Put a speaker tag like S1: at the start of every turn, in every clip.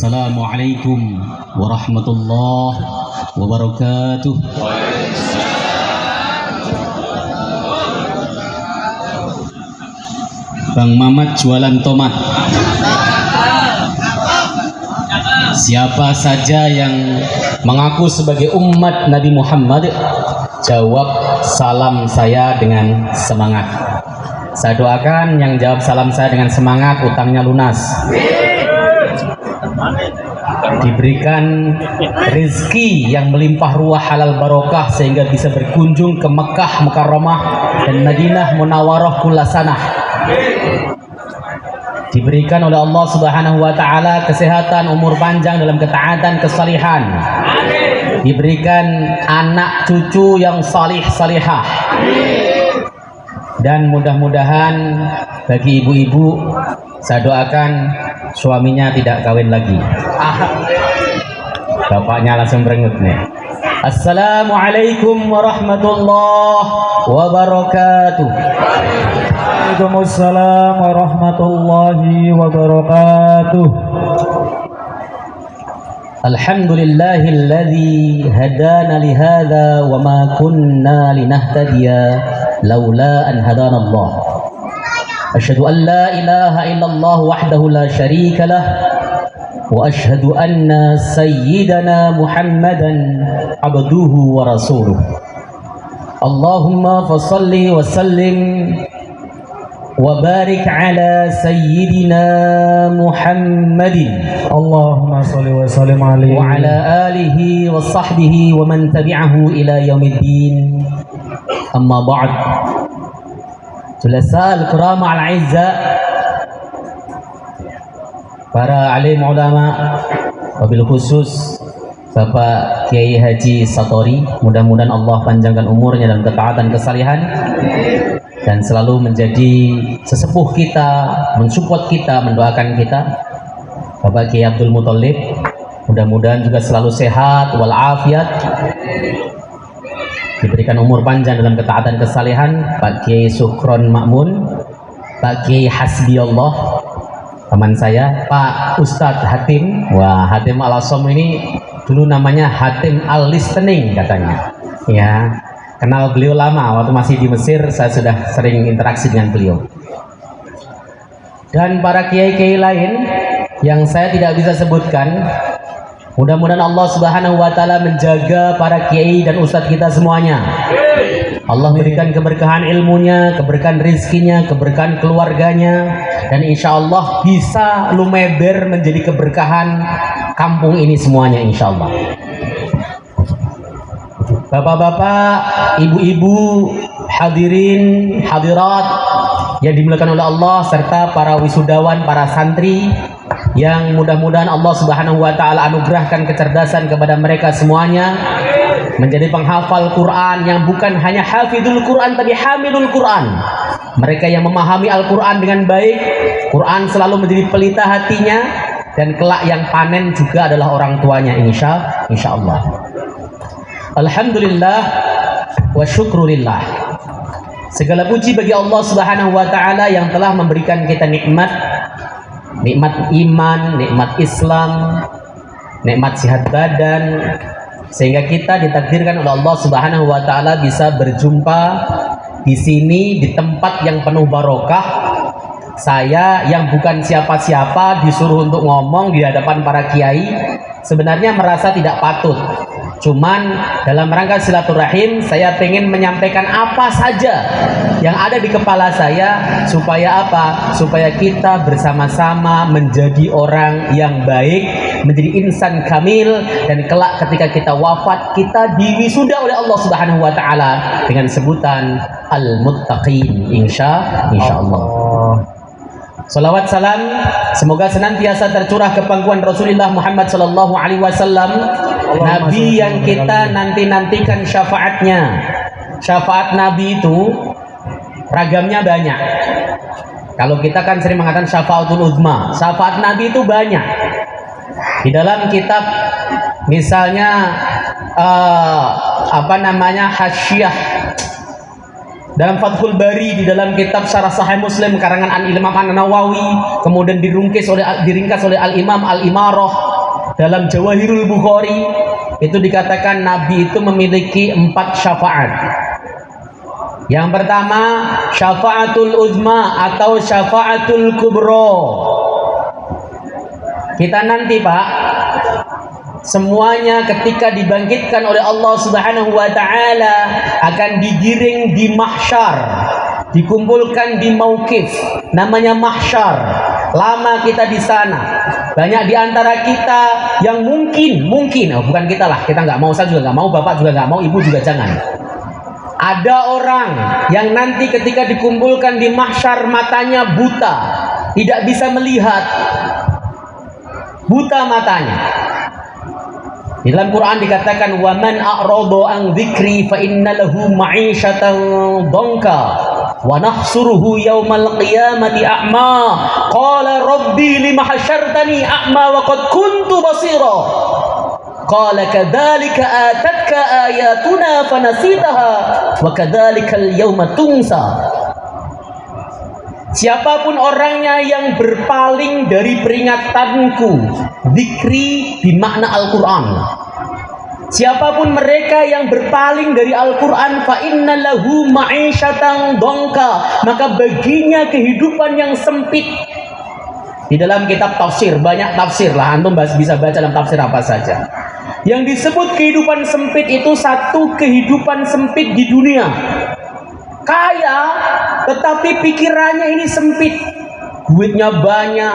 S1: Assalamualaikum warahmatullahi wabarakatuh. Bang Mamat jualan tomat. Siapa saja yang mengaku sebagai umat Nabi Muhammad, jawab salam saya dengan semangat. Saya doakan yang jawab salam saya dengan semangat utangnya lunas, diberikan rezeki yang melimpah ruah halal barokah sehingga bisa berkunjung ke Mekah Mukarramah dan Madinah Munawwarah kullasanah. Diberikan oleh Allah Subhanahu wa taala kesehatan, umur panjang dalam ketaatan, kesalihan. Diberikan anak cucu yang salih salihah. Dan mudah-mudahan bagi ibu-ibu, saya doakan suaminya tidak kawin lagi. Bapaknya langsung berengut nih. Assalamualaikum warahmatullahi wabarakatuh.
S2: Waalaikumsalam warahmatullahi wabarakatuh.
S1: Alhamdulillahilladzi hadana lihadza wa ma kunna linahtadiya laula an hadana Allah. Asyhadu an la ilaha illallah wahdahu la syarika lah wa asyhadu anna sayyidana Muhammadan abduhu wa rasuluh. Allahumma fassalli wa sallim wa barik ala sayyidina Muhammadin
S2: Allahumma sholli wa sallim alaihi
S1: wa ala alihi wa sahbihi wa man tabi'ahu ila yaumiddin. Amma ba'd. Julasa al-kiram al-'izza, para alim ulama, wabil khusus Bapak Kiai Haji Satori, mudah-mudahan Allah panjangkan umurnya dalam ketaatan kesalihan dan selalu menjadi sesepuh kita, mensupport kita, mendoakan kita. Bapak Kiai Abdul Muthalib, mudah-mudahan juga selalu sehat walafiat, diberikan umur panjang dalam ketaatan kesalihan. Pak Kiai Sukron Makmun, Pak Kiai Hasbi Allah, teman saya, Pak Ustadz Hatim. Wah, Hatim Al-Asom ini dulu namanya Hatim Al-Listening katanya. Ya, kenal beliau lama, waktu masih di Mesir saya sudah sering interaksi dengan beliau. Dan para kiai-kiai lain yang saya tidak bisa sebutkan. Mudah-mudahan Allah Subhanahu wa taala menjaga para kiai dan ustadz kita semuanya. Allah berikan keberkahan ilmunya, keberkahan rizkinya, keberkahan keluarganya, dan insya Allah bisa lumeber menjadi keberkahan kampung ini semuanya insya Allah. Bapak-bapak, ibu-ibu, hadirin, hadirat yang dimuliakan oleh Allah, serta para wisudawan, para santri yang mudah-mudahan Allah Subhanahu wa taala anugerahkan kecerdasan kepada mereka semuanya menjadi penghafal Quran yang bukan hanya hafidul Quran tapi hamilul Quran. Mereka yang memahami Al-Quran dengan baik, Quran selalu menjadi pelita hatinya, dan kelak yang panen juga adalah orang tuanya insya Allah. Alhamdulillah wa syukrulillah. Segala puji bagi Allah Subhanahu wa taala yang telah memberikan kita nikmat iman, nikmat Islam, nikmat sehat badan, sehingga kita ditakdirkan oleh Allah Subhanahu wa taala bisa berjumpa di sini di tempat yang penuh barokah. Saya yang bukan siapa-siapa disuruh untuk ngomong di hadapan para kiai, sebenarnya merasa tidak patut. Cuman dalam rangka silaturahim, saya ingin menyampaikan apa saja yang ada di kepala saya, supaya apa? Supaya kita bersama-sama menjadi orang yang baik, menjadi insan kamil, dan kelak ketika kita wafat, kita diwisuda oleh Allah Subhanahu wa taala dengan sebutan al-muttaqin insya Allah. Salawat salam semoga senantiasa tercurah ke pangkuan Rasulullah Muhammad sallallahu alaihi wasallam, Nabi yang kita nanti-nantikan syafaatnya. Syafaat Nabi itu ragamnya banyak. Kalau kita kan sering mengatakan syafaatul uzma, syafaat Nabi itu banyak. Di dalam kitab misalnya Hasyiah dalam Fathul Bari, di dalam kitab Syarah Sahih Muslim karangan Imam An-Nawawi, kemudian diringkas oleh Al-Imam Al-Imarah, Dalam Jawahirul Bukhari itu dikatakan Nabi itu memiliki 4 syafaat. Yang pertama, syafaatul uzma atau syafaatul kubro. Kita nanti Pak, semuanya ketika dibangkitkan oleh Allah Subhanahu wa taala akan digiring di mahsyar, dikumpulkan di mauqif, namanya mahsyar. Lama kita di sana. Banyak di antara kita yang mungkin, bukan kita lah, kita nggak mau, saya juga nggak mau, bapak juga nggak mau, ibu juga jangan. Ada orang yang nanti ketika dikumpulkan di mahsyar matanya buta, tidak bisa melihat, buta matanya. Di dalam Quran dikatakan wa man a'rada an dzikri fa inna lahu ma'isyatan dhanka wa nahsuruhu yaumal qiyamati a'ma qala rabbi lima hasyartani a'ma wa qad kuntu basira qala kadzalika atatka ayatuna fanasitaha wa kadzalikal yauma tunsa. Siapapun orangnya yang berpaling dari peringatanku, dzikri bermakna Al-Quran. Siapapun mereka yang berpaling dari Al-Quran, fa inna lahu ma'isyatan dhanka, maka baginya kehidupan yang sempit. Di dalam kitab tafsir, banyak tafsir lah, antum bisa baca dalam tafsir apa saja. Yang disebut kehidupan sempit itu satu kehidupan sempit di dunia. Kaya, tetapi pikirannya ini sempit. Duitnya banyak,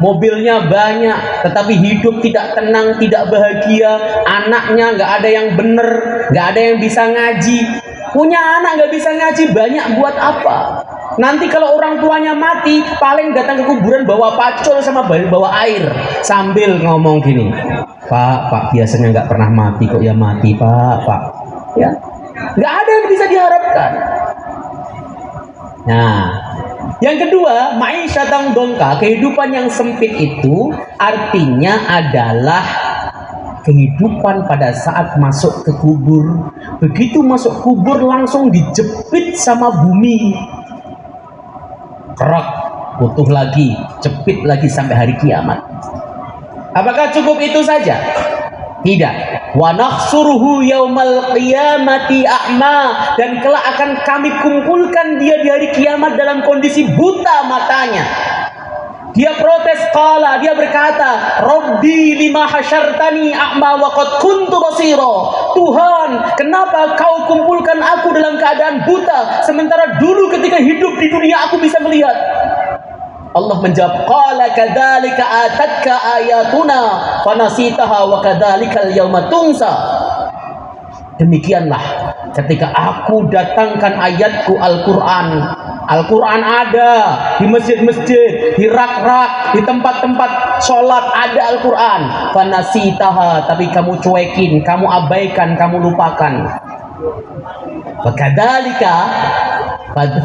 S1: mobilnya banyak, tetapi hidup tidak tenang, tidak bahagia. Anaknya nggak ada yang bener, nggak ada yang bisa ngaji. Punya anak nggak bisa ngaji, banyak buat apa? Nanti kalau orang tuanya mati, paling datang ke kuburan bawa pacul sama bawa air sambil ngomong gini, Pak biasanya nggak pernah mati kok ya mati Pak. Ya, nggak ada yang bisa diharapkan. Nah, yang kedua, ma'isyatan dhanka, kehidupan yang sempit itu artinya adalah kehidupan pada saat masuk ke kubur. Begitu masuk kubur langsung dijepit sama bumi. Kerak, butuh lagi, jepit lagi sampai hari kiamat. Apakah cukup itu saja? Tidak. Wa nahsuruhu yaumal qiyamati a'ma, dan kelak akan kami kumpulkan dia di hari kiamat dalam kondisi buta matanya. Dia protes, dia berkata, Rabbi lima hasyartani a'ma wa qad kuntu basira. Tuhan, kenapa kau kumpulkan aku dalam keadaan buta, sementara dulu ketika hidup di dunia aku bisa melihat? Allah menjawab, qala kadzalika atatka ayatuna fanasitaha wa kadzalikal yauma tunsa. Demikianlah ketika aku datangkan ayatku Al-Quran. Al-Quran ada di masjid-masjid, di rak-rak, di tempat-tempat sholat ada Al-Quran. Fanasitaha, tapi kamu cuekin, kamu abaikan, kamu lupakan.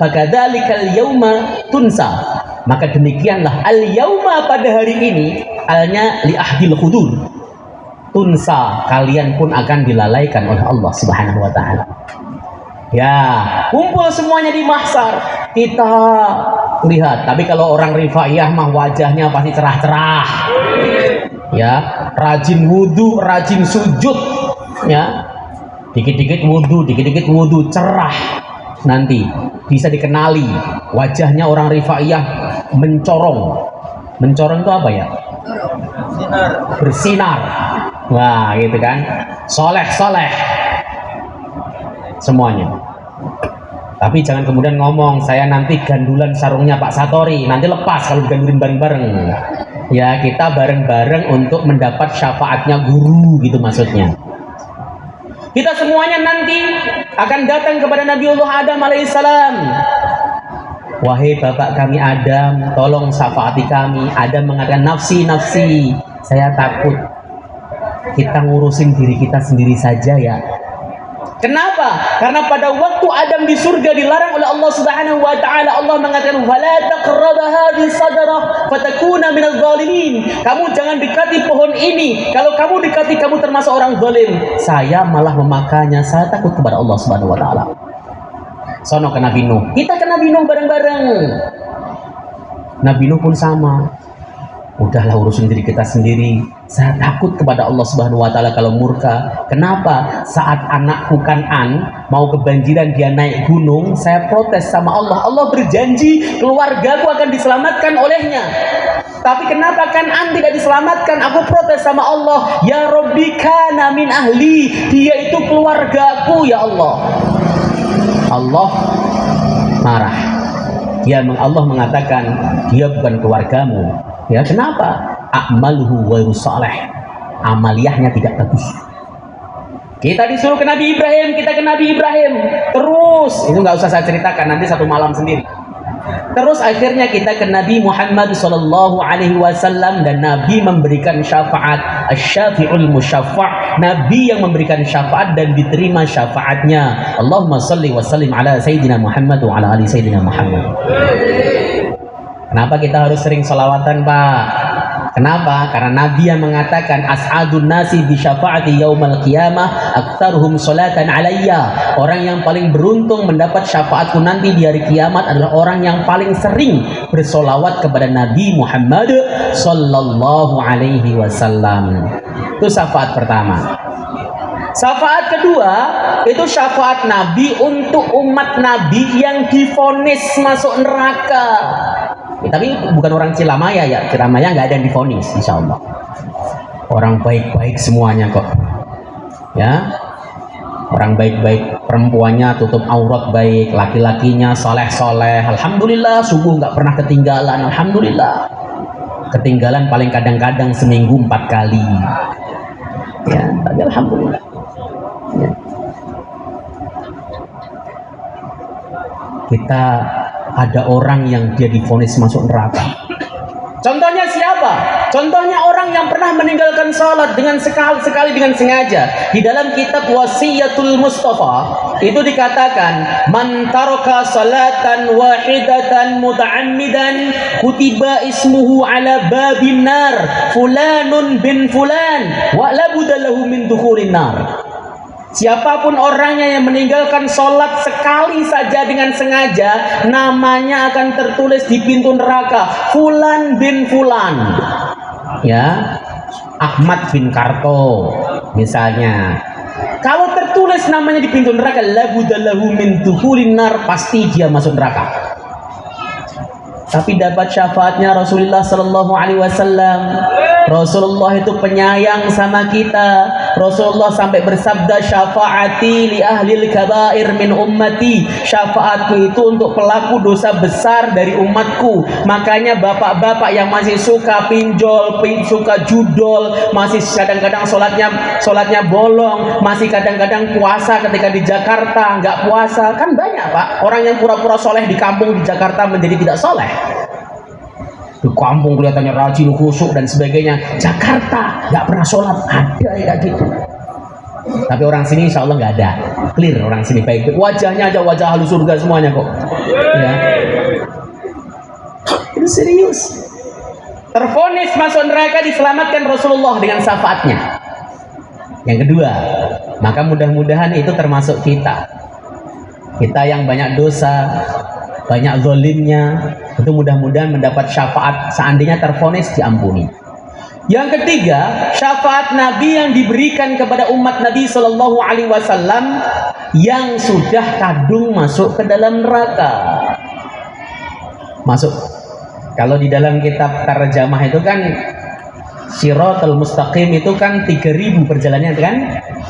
S1: Fakadzalikal yauma tunsa. Maka demikianlah al-yauma, pada hari ini, alnya li ahdil khudur, tunsa, kalian pun akan dilalaikan oleh Allah Subhanahu wa taala. Ya, kumpul semuanya di mahsyar, kita lihat. Tapi kalau orang rifaiyah mah wajahnya pasti cerah-cerah. Ya, rajin wudu, rajin sujud, ya. Dikit-dikit wudu, cerah. Nanti bisa dikenali wajahnya orang rifaiyah mencorong. Mencorong itu apa ya? Bersinar. Wah, gitu kan. Soleh semuanya. Tapi jangan kemudian ngomong saya nanti gandulan sarungnya Pak Satori, nanti lepas kalau digandulin bareng-bareng. Ya, kita bareng-bareng untuk mendapat syafaatnya guru, gitu maksudnya. Kita semuanya nanti akan datang kepada Nabiullah Adam alaihissalam. Wahai bapak kami Adam, tolong syafaati kami. Adam mengatakan, nafsi, saya takut. Kita ngurusin diri kita sendiri saja ya. Kenapa? Karena pada waktu Adam di surga dilarang oleh Allah Subhanahu wa taala, Allah mengatakan, "Fala taqrab hadhihi sajarah fatakuna minadh dhalimin." Kamu jangan dekati pohon ini. Kalau kamu dekati, kamu termasuk orang zalim. Saya malah memakannya. Saya takut kepada Allah Subhanahu wa taala. Sono ke Nabi Nuh. Kita ke Nabi Nuh bareng-bareng. Nabi Nuh pun sama. Udahlah urusin diri kita sendiri. Saya takut kepada Allah Subhanahu wa taala kalau murka. Kenapa? Saat anakku Kan'an mau kebanjiran, dia naik gunung, saya protes sama Allah. Allah berjanji keluargaku akan diselamatkan olehnya. Tapi kenapa Kan'an tidak diselamatkan? Aku protes sama Allah. Ya Rabbi, kana min ahli. Dia itu keluargaku ya Allah. Allah marah. Allah mengatakan dia bukan keluargamu. Ya, kenapa? A'maluhu ghairu salih. Amaliyahnya tidak bagus. Kita disuruh ke Nabi Ibrahim, kita ke Nabi Ibrahim. Terus, itu nggak usah saya ceritakan, nanti satu malam sendiri. Terus akhirnya kita ke Nabi Muhammad SAW, dan Nabi memberikan syafaat, asy-syafi'ul musyaffa', Nabi yang memberikan syafaat dan diterima syafaatnya. Allahumma shalli wa sallim ala sayyidina Muhammad wa ala ali sayyidina Muhammad. Kenapa kita harus sering sholawatan, Pak? Kenapa? Karena Nabi yang mengatakan as'adun nasi bi syafaati yaumal qiyamah aktsaruhum sholatan alayya. Orang yang paling beruntung mendapat syafaatku nanti di hari kiamat adalah orang yang paling sering bersolawat kepada Nabi Muhammad sallallahu alaihi wasallam. Itu syafaat pertama. Syafaat kedua itu syafaat Nabi untuk umat Nabi yang divonis masuk neraka. Tapi bukan orang Cilamaya ya, Cilamaya nggak ada yang divonis, insya Allah. Orang baik-baik semuanya kok, ya. Orang baik-baik, perempuannya tutup aurat baik, laki-lakinya soleh-soleh. Alhamdulillah, subuh nggak pernah ketinggalan. Alhamdulillah. Ketinggalan paling kadang-kadang seminggu 4 kali. Ya, tapi alhamdulillah. Ya. Kita ada orang yang dia divonis masuk neraka. Contohnya siapa? Contohnya orang yang pernah meninggalkan salat dengan sekali dengan sengaja. Di dalam kitab Wasiyatul Mustafa itu dikatakan, man taraka salatan wahidatan muta'ammidan kutiba ismuhu ala babin nar fulanun bin fulan wa la budallahu min dukhulin nar. Siapapun orangnya yang meninggalkan sholat sekali saja dengan sengaja, namanya akan tertulis di pintu neraka. Fulan bin Fulan, ya, Ahmad bin Karto, misalnya. Kalau tertulis namanya di pintu neraka, labudallahu min dukhulin nar, pasti dia masuk neraka. Tapi dapat syafaatnya Rasulullah Sallallahu Alaihi Wasallam. Rasulullah itu penyayang sama kita. Rasulullah sampai bersabda, syafaati li ahlil kabair min ummati. Syafaatku itu untuk pelaku dosa besar dari umatku. Makanya bapak-bapak yang masih suka pinjol, suka judol, masih kadang-kadang sholatnya bolong, masih kadang-kadang puasa ketika di Jakarta nggak puasa, kan banyak Pak orang yang pura-pura soleh di kampung di Jakarta menjadi tidak soleh. Di kampung kelihatannya rajin, khusyuk dan sebagainya. Jakarta nggak pernah sholat, ada ya gitu. Tapi orang sini insya Allah nggak ada, clear orang sini baik. Wajahnya aja wajah halus surga semuanya kok. Ya. Itu serius. Tervonis masuk neraka diselamatkan Rasulullah dengan syafaatnya. Yang kedua, maka mudah-mudahan itu termasuk kita. Kita yang banyak dosa, banyak zalimnya, itu mudah-mudahan mendapat syafaat seandainya tervonis diampuni. Yang ketiga, syafaat Nabi yang diberikan kepada umat Nabi Shallallahu Alaihi Wasallam yang sudah kadung masuk ke dalam neraka. Masuk. Kalau di dalam kitab tarjamah itu kan Shiratal Mustaqim itu kan 3000 perjalanannya kan,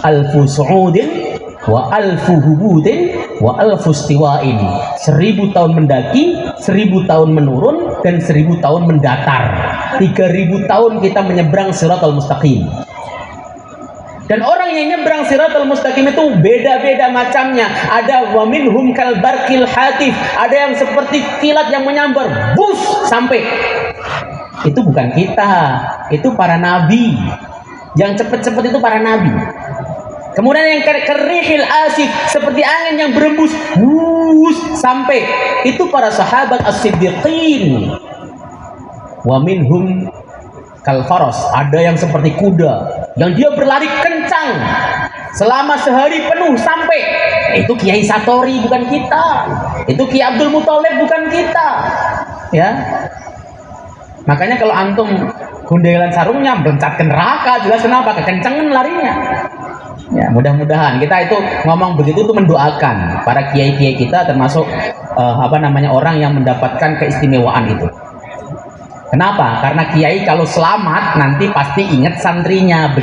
S1: alfu su'udin wa alfu hubudin wa alfu istiwa'in. 1000 tahun mendaki, 1000 tahun menurun, dan 1000 tahun mendatar. 3000 tahun kita menyeberang Shiratal Mustaqim. Dan orang yang nyebrang Shiratal Mustaqim itu beda-beda macamnya. Ada wa minhum kal barqil hatif, ada yang seperti kilat yang menyambar, bus sampai. Itu bukan kita, itu para nabi. Yang cepat-cepat itu para nabi. Kemudian yang kerihil asif, seperti angin yang berembus, sampai. Itu para sahabat as-siddiqin. Wa minhum kal faras, ada yang seperti kuda, yang dia berlari kencang selama sehari penuh sampai. Itu Kiai Satori bukan kita. Itu Kiai Abdul Muthalib bukan kita. Ya. Makanya kalau antum gundelan sarungnya meloncat ke neraka, jelas kenapa? Kekencengan larinya. Ya, mudah-mudahan kita itu ngomong begitu tuh mendoakan para kiai-kiai kita, termasuk orang yang mendapatkan keistimewaan itu. Kenapa? Karena kiai kalau selamat nanti pasti ingat santrinya.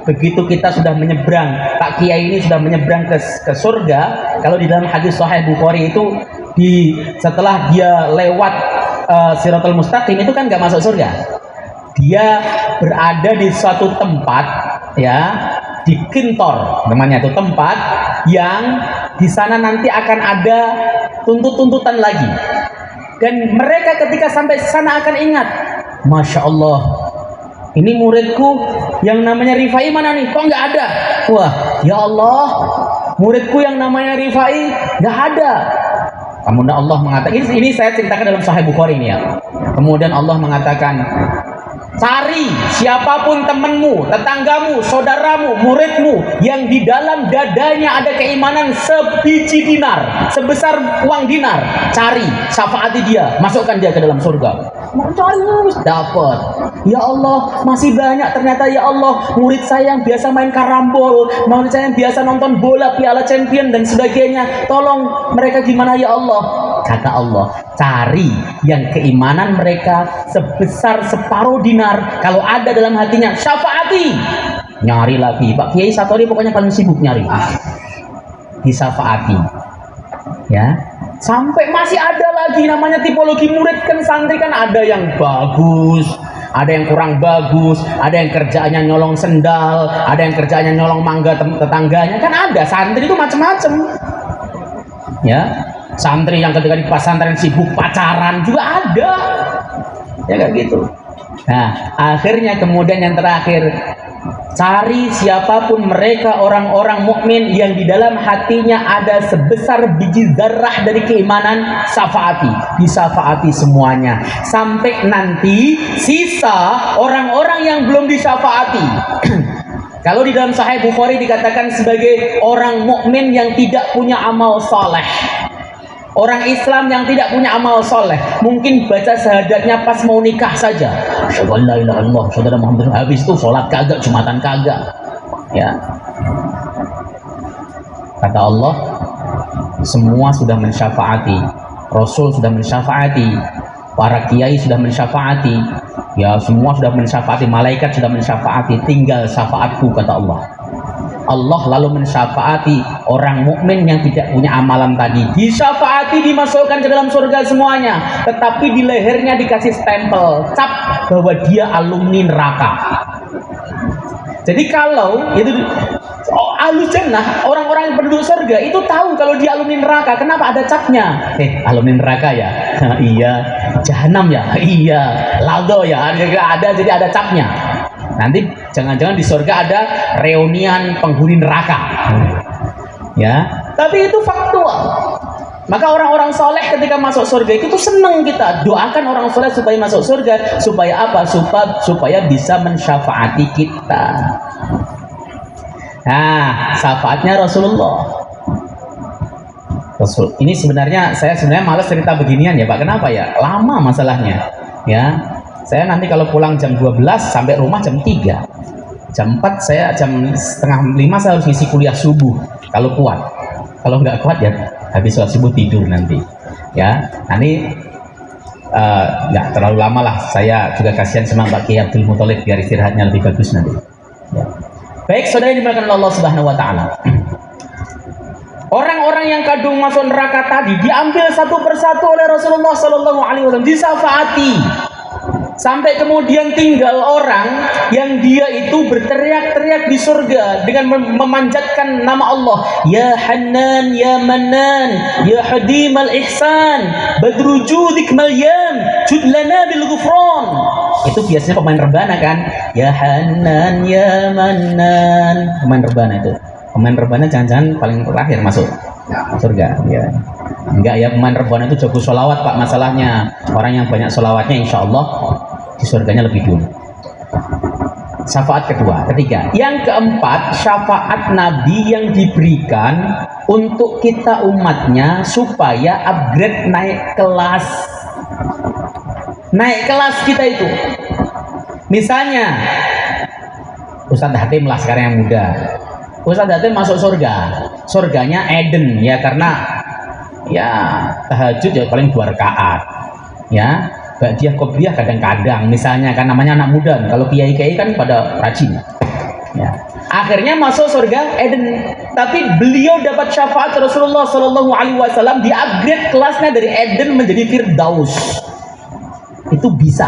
S1: Begitu kita sudah menyeberang, Pak Kiai ini sudah menyeberang ke surga. Kalau di dalam hadis Sahih Bukhari itu setelah dia lewat Siratal Mustaqim itu kan nggak masuk surga. Dia berada di suatu tempat, ya, di Kintor namanya itu, tempat yang di sana nanti akan ada tuntutan lagi. Dan mereka ketika sampai sana akan ingat, Masya Allah, ini muridku yang namanya Rifai mana nih? Kok nggak ada? Wah, ya Allah, muridku yang namanya Rifai nggak ada. Kemudian Allah mengatakan, ini saya ceritakan dalam Sahih Bukhari ini ya. Kemudian Allah mengatakan, cari siapapun temanmu, tetanggamu, saudaramu, muridmu yang di dalam dadanya ada keimanan sebiji dinar, sebesar uang dinar. Cari, syafaati dia, masukkan dia ke dalam surga. Cari, dapat. Ya Allah, masih banyak ternyata, ya Allah, murid saya yang biasa main karambol, murid saya yang biasa nonton bola, Piala Champion dan sebagainya. Tolong mereka gimana ya Allah? Kata Allah, cari yang keimanan mereka sebesar separuh dinar. Kalau ada dalam hatinya, syafaati. Nyari lagi, Pak Kiai Satori pokoknya paling sibuk nyari. Disyafaati, ya, sampai masih ada lagi namanya tipologi murid. Kan santri kan ada yang bagus, ada yang kurang bagus, ada yang kerjaannya nyolong sendal, ada yang kerjaannya nyolong mangga tetangganya. Kan ada santri itu macam-macam, ya. Santri yang ketika di pesantren sibuk pacaran juga ada, ya kayak gitu. Nah, akhirnya kemudian yang terakhir, cari siapapun mereka orang-orang mukmin yang di dalam hatinya ada sebesar biji zarrah dari keimanan, syafaati, disyafaati semuanya sampai nanti sisa orang-orang yang belum disyafaati. Kalau di dalam Sahih Bukhari dikatakan sebagai orang mukmin yang tidak punya amal soleh. Orang Islam yang tidak punya amal soleh, mungkin baca syahadatnya pas mau nikah saja. Asyhadu an la ilaha illallah, saudara Muhammad, habis itu sholat kagak, jumatan kagak. Ya. Kata Allah, semua sudah mensyafaati, Rasul sudah mensyafaati, para kiai sudah mensyafaati, ya semua sudah mensyafaati, malaikat sudah mensyafaati, tinggal syafaatku, kata Allah. Allah lalu mensyafaati orang mukmin yang tidak punya amalan tadi, disyafaati, dimasukkan ke dalam surga semuanya, tetapi di lehernya dikasih stempel cap bahwa dia alumni neraka. Jadi kalau itu ahlus jannah, orang-orang yang penduduk surga itu tahu kalau dia alumni neraka. Kenapa? Ada capnya. Alumni neraka ya? Iya. Jahanam ya? Iya. Lado ya? Ada, jadi ada capnya. Nanti jangan-jangan di surga ada reunian penghuni neraka, ya. Tapi itu faktual. Maka orang-orang soleh ketika masuk surga itu tuh seneng, kita doakan orang soleh supaya masuk surga. Supaya apa? Supaya bisa mensyafaati kita. Nah, syafaatnya Rasulullah. Ini sebenarnya saya malas cerita beginian ya Pak. Kenapa ya? Lama masalahnya, ya. Saya nanti kalau pulang jam 12 sampai rumah jam 3. Jam 4 saya jam setengah 5 saya harus ngisi kuliah subuh kalau kuat. Kalau nggak kuat ya habis sholat subuh tidur nanti. Ya, nanti nggak terlalu lama lah. Saya juga kasihan sama Pak Kiai Abdul Muthalib biar istirahatnya lebih bagus nanti. Ya. Baik, saudara yang dimuliakan Allah Subhanahu wa taala. Orang-orang yang kadung masuk neraka tadi diambil satu persatu oleh Rasulullah sallallahu alaihi wasallam, disyafaati. Sampai kemudian tinggal orang yang dia itu berteriak-teriak di surga dengan memanjatkan nama Allah. Ya Hannan, Ya Mannan, Ya Hadim al-Ihsan, Badru Judik Malyam, Judlana bil Ghufran. Itu biasanya pemain rebana kan. Ya Hannan, Ya Mannan. Pemain rebana itu. Pemain rebana jangan-jangan paling terakhir masuk surga. Ya. Enggak ya, pemain rebana itu jago sholawat Pak, masalahnya. Orang yang banyak sholawatnya insya Allah di surganya lebih dulu. Syafaat ketiga. Yang keempat, syafaat Nabi yang diberikan untuk kita umatnya supaya upgrade naik kelas. naik kelas kita itu. Misalnya Ustadz Hatim lah sekarang yang muda. Ustadz Hatim masuk surga. Surganya Eden ya, karena ya tahajud ya paling 2 rakaat. Ya, ba'diyah qobliyah kadang-kadang misalnya, kan namanya anak muda. Kalau kiai-kiai kan pada rajin. Ya. Akhirnya masuk surga Eden. Tapi beliau dapat syafaat Rasulullah Shallallahu Alaihi Wasallam, di-upgrade kelasnya dari Eden menjadi Firdaus. Itu bisa.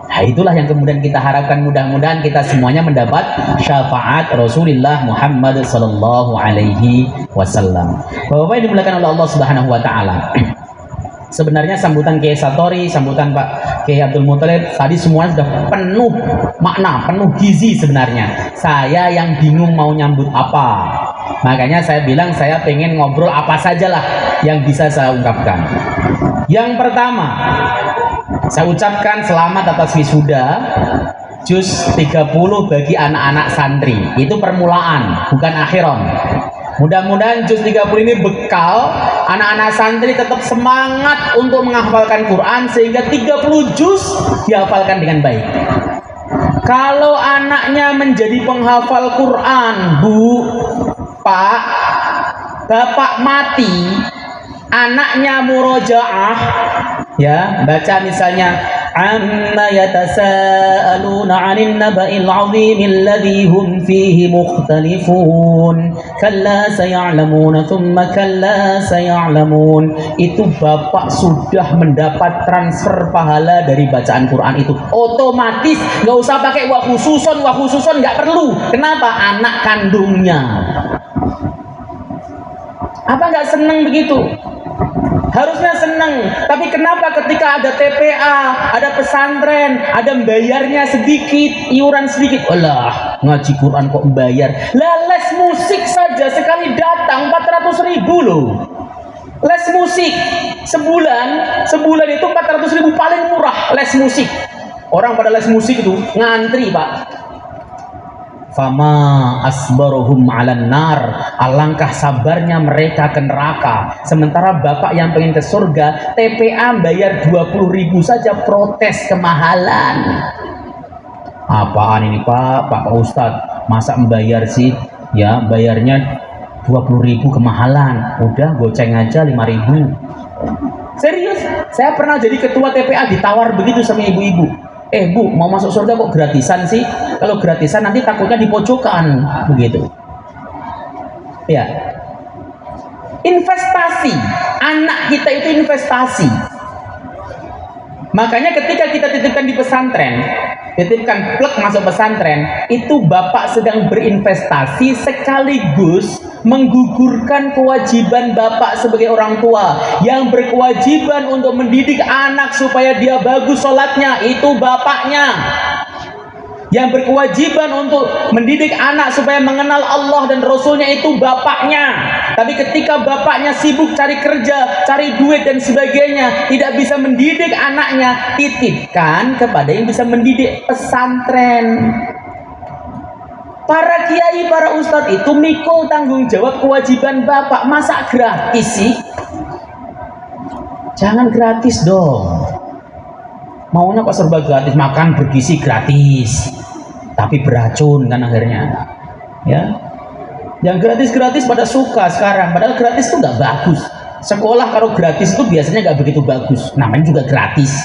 S1: Nah, itulah yang kemudian kita harapkan, mudah-mudahan kita semuanya mendapat syafaat Rasulullah Muhammad sallallahu alaihi wasallam. Bapak-bapak yang dimuliakan oleh Allah Subhanahu wa taala. Sebenarnya sambutan Kiai Satori, sambutan Pak Kiai Abdul Muthalib tadi semuanya sudah penuh makna, penuh gizi sebenarnya. Saya yang bingung mau nyambut apa. Makanya saya bilang saya pengen ngobrol apa sajalah yang bisa saya ungkapkan. Yang pertama, saya ucapkan selamat atas wisuda juz 30 bagi anak-anak santri. Itu permulaan, bukan akhiron. Mudah-mudahan juz 30 ini bekal anak-anak santri tetap semangat untuk menghafalkan Quran sehingga 30 juz dihafalkan dengan baik. Kalau anaknya menjadi penghafal Quran, Bu, Pak, Bapak mati, anaknya murojaah, ya, baca misalnya amma yatasaaluna 'anil naba'il 'azimil ladzi hum fihi mukhtalifun kalla saya'lamuna thumma kalla saya'lamun. Itu bapak sudah mendapat transfer pahala dari bacaan Quran itu otomatis, nggak usah pakai wa khususon nggak perlu. Kenapa? Anak kandungnya. Apa nggak seneng begitu? Harusnya senang, tapi kenapa ketika ada TPA, ada pesantren, ada bayarnya sedikit, iuran sedikit, alah ngaji Quran kok bayar? Lah les musik saja sekali datang 400.000 loh. Les musik sebulan itu 400.000 paling murah les musik. Orang pada les musik itu ngantri, Pak. Fama asbaruhum 'alan nar, alangkah sabarnya mereka ke neraka. Sementara bapak yang pengen ke surga, TPA bayar 20.000 saja protes kemahalan. Apaan ini Pak Ustadz, masa membayar sih? Ya bayarnya 20.000 kemahalan, udah goceng aja 5.000. Serius, saya pernah jadi ketua TPA ditawar begitu sama ibu-ibu. Bu, mau masuk surga kok gratisan sih? Kalau gratisan nanti takutnya di pojokan, begitu. Ya. Investasi, anak kita itu investasi. Makanya ketika kita titipkan di pesantren, titipkan plek masuk pesantren, itu bapak sedang berinvestasi sekaligus menggugurkan kewajiban bapak sebagai orang tua yang berkewajiban untuk mendidik anak supaya dia bagus sholatnya, itu bapaknya. Yang berkewajiban untuk mendidik anak supaya mengenal Allah dan Rasulnya, itu bapaknya. Tapi ketika bapaknya sibuk cari kerja, cari duit dan sebagainya, tidak bisa mendidik anaknya, titipkan kepada yang bisa mendidik, pesantren. Para kiai, para ustadz itu mikul tanggung jawab kewajiban bapak. Masa gratis sih? Jangan gratis dong. Maunya kok serba gratis, makan bergizi gratis, tapi beracun kan akhirnya. Ya, yang gratis-gratis pada suka sekarang, padahal gratis itu nggak bagus. Sekolah kalau gratis itu biasanya nggak begitu bagus, namanya juga gratis.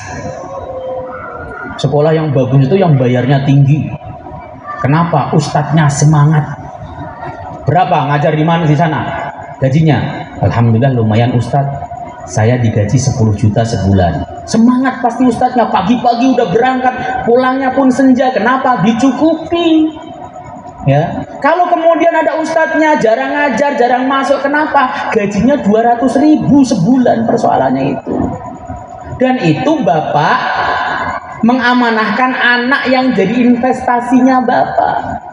S1: Sekolah yang bagus itu yang bayarnya tinggi. Kenapa? Ustadznya semangat. Berapa ngajar di mana di sana? Gajinya? Alhamdulillah lumayan Ustadz. Saya digaji 10 juta sebulan. Semangat pasti ustadznya, pagi-pagi udah berangkat, pulangnya pun senja. Kenapa? Dicukupi. Ya. Kalau kemudian ada ustadznya jarang ngajar, jarang masuk, kenapa? Gajinya 200.000 sebulan, persoalannya itu. Dan itu bapak mengamanahkan anak yang jadi investasinya bapak.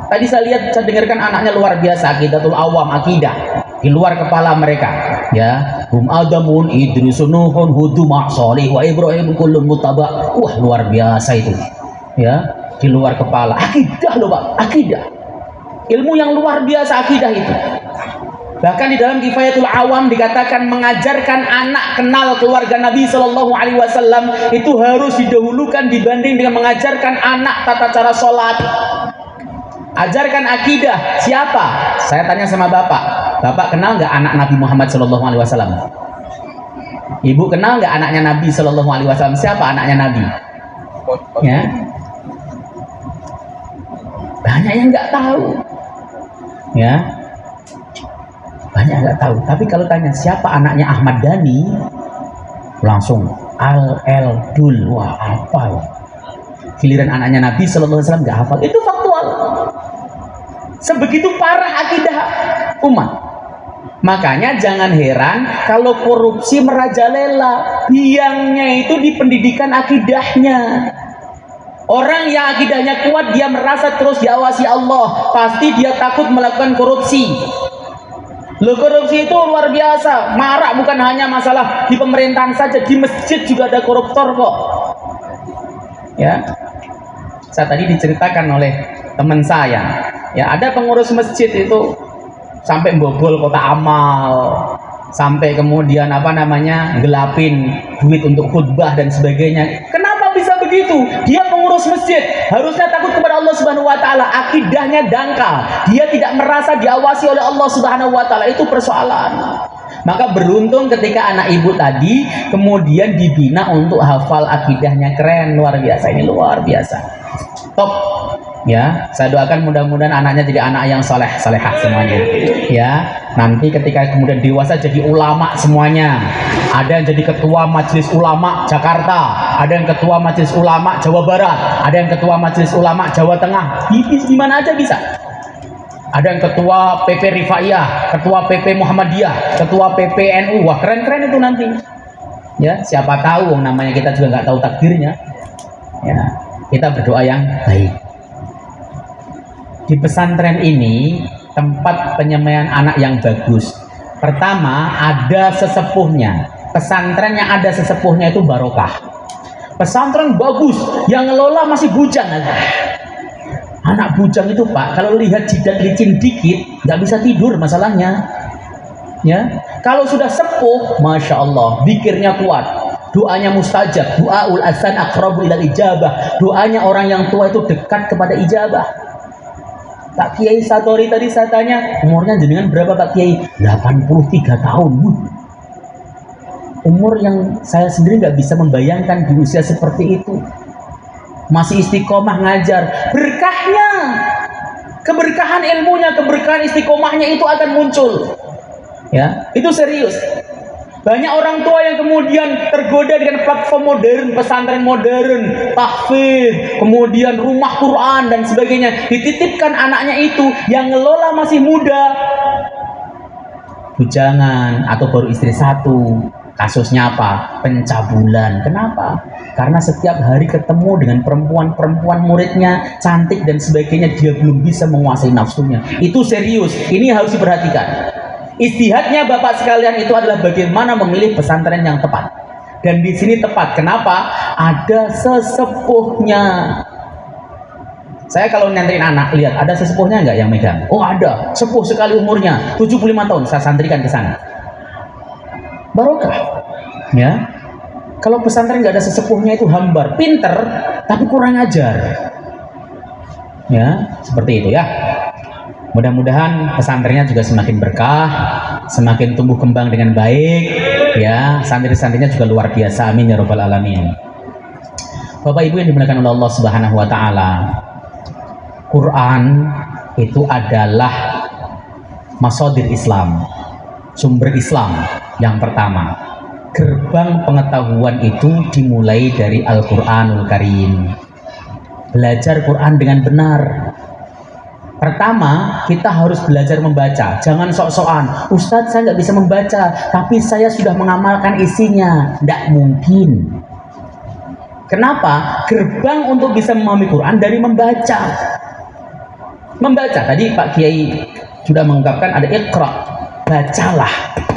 S1: Tadi saya dengarkan anaknya luar biasa, akidatul awam, akidah di luar kepala mereka, ya. Hum adamun idrisun nuhun hudu ma'solih wa ibrahim kullun mutaba. Wah, luar biasa itu, ya, di luar kepala. Akidah loh Pak, akidah, ilmu yang luar biasa, akidah itu. Bahkan di dalam Kifayatul Awam dikatakan mengajarkan anak kenal keluarga Nabi Shallallahu Alaihi Wasallam itu harus didahulukan dibanding dengan mengajarkan anak tata cara sholat. Ajarkan akidah. Siapa? Saya tanya sama bapak. Bapak kenal nggak anak Nabi Muhammad Shallallahu Alaihi Wasallam? Ibu kenal nggak anaknya Nabi Shallallahu Alaihi Wasallam? Siapa anaknya Nabi? Ya, banyak yang nggak tahu. Ya, banyak yang nggak tahu. Tapi kalau tanya siapa anaknya Ahmad Dhani, langsung Dul. Wah, hafal. Giliran anaknya Nabi Shallallahu Alaihi Wasallam nggak hafal. Itu faktual. Sebegitu parah akidah umat. Makanya jangan heran kalau korupsi merajalela. Biangnya itu di pendidikan akidahnya. Orang yang akidahnya kuat, dia merasa terus diawasi Allah, pasti dia takut melakukan korupsi. Loh, korupsi itu luar biasa, marak, bukan hanya masalah di pemerintahan saja, di masjid juga ada koruptor kok. Ya, saya tadi diceritakan oleh teman saya, ya ada pengurus masjid itu sampai bobol kotak amal, sampai kemudian gelapin duit untuk khutbah dan sebagainya. Kenapa bisa begitu? Dia pengurus masjid, harusnya takut kepada Allah Subhanahu wa taala, akidahnya dangkal. Dia tidak merasa diawasi oleh Allah Subhanahu wa taala, itu persoalan. Maka beruntung ketika anak ibu tadi kemudian dibina untuk hafal akidahnya, keren, luar biasa, ini luar biasa. Top. Ya, saya doakan mudah-mudahan anaknya jadi anak yang salehah semuanya. Ya, nanti ketika kemudian dewasa jadi ulama semuanya. Ada yang jadi ketua Majelis Ulama Jakarta, ada yang ketua Majelis Ulama Jawa Barat, ada yang ketua Majelis Ulama Jawa Tengah. Di mana aja bisa. Ada yang ketua PP Rifaiyah, ketua PP Muhammadiyah, ketua PP NU. Wah, keren-keren itu nanti. Ya, siapa tahu namanya kita juga nggak tahu takdirnya. Ya, kita berdoa yang baik. Di pesantren ini tempat penyemaian anak yang bagus. Pertama, ada sesepuhnya. Pesantren yang ada sesepuhnya itu barokah. Pesantren bagus, yang ngelola masih bujang. Anak bujang itu Pak, kalau lihat jidat licin dikit, nggak bisa tidur masalahnya. Ya, kalau sudah sepuh, masya Allah, zikirnya kuat, doanya mustajab, doaul azan aqrabu ilal ijabah. Doanya orang yang tua itu dekat kepada ijabah. Pak Kiai Satori tadi saya tanya, umurnya jenengan berapa Pak Kiai? 83 tahun. Umur yang saya sendiri nggak bisa membayangkan di usia seperti itu. Masih istiqomah ngajar. Berkahnya, keberkahan ilmunya, keberkahan istiqomahnya itu akan muncul. Ya, itu serius. Banyak orang tua yang kemudian tergoda dengan platform modern, pesantren modern, tahfidz, kemudian rumah Quran dan sebagainya. Dititipkan anaknya itu, yang ngelola masih muda, bujangan atau baru istri satu. Kasusnya apa? Pencabulan. Kenapa? Karena setiap hari ketemu dengan perempuan-perempuan muridnya, cantik dan sebagainya, dia belum bisa menguasai nafsunya. Itu serius. Ini harus diperhatikan. Istihadnya Bapak sekalian itu adalah bagaimana memilih pesantren yang tepat. Dan di sini tepat. Kenapa? Ada sesepuhnya. Saya kalau nyanterin anak, lihat ada sesepuhnya nggak yang megang? Oh ada, sepuh sekali umurnya, 75 tahun, saya santrikan ke sana. Barokah. Ya. Kalau pesantren nggak ada sesepuhnya itu hambar, pinter tapi kurang ajar. Ya, seperti itu ya. Mudah-mudahan pesantrennya juga semakin berkah, semakin tumbuh kembang dengan baik, ya. Santri-santrinya juga luar biasa, amin ya robbal alamin. Bapak Ibu yang dimuliakan oleh Allah Subhanahu wa taala, Quran itu adalah masadir Islam, sumber Islam yang pertama. Gerbang pengetahuan itu dimulai dari Al-Qur'anul Karim. Belajar Quran dengan benar. Pertama, kita harus belajar membaca. Jangan sok-sokan, Ustadz saya nggak bisa membaca, tapi saya sudah mengamalkan isinya. Nggak mungkin. Kenapa? Gerbang untuk bisa memahami Quran dari membaca. Membaca, tadi Pak Kiai sudah mengungkapkan ada Iqra, bacalah.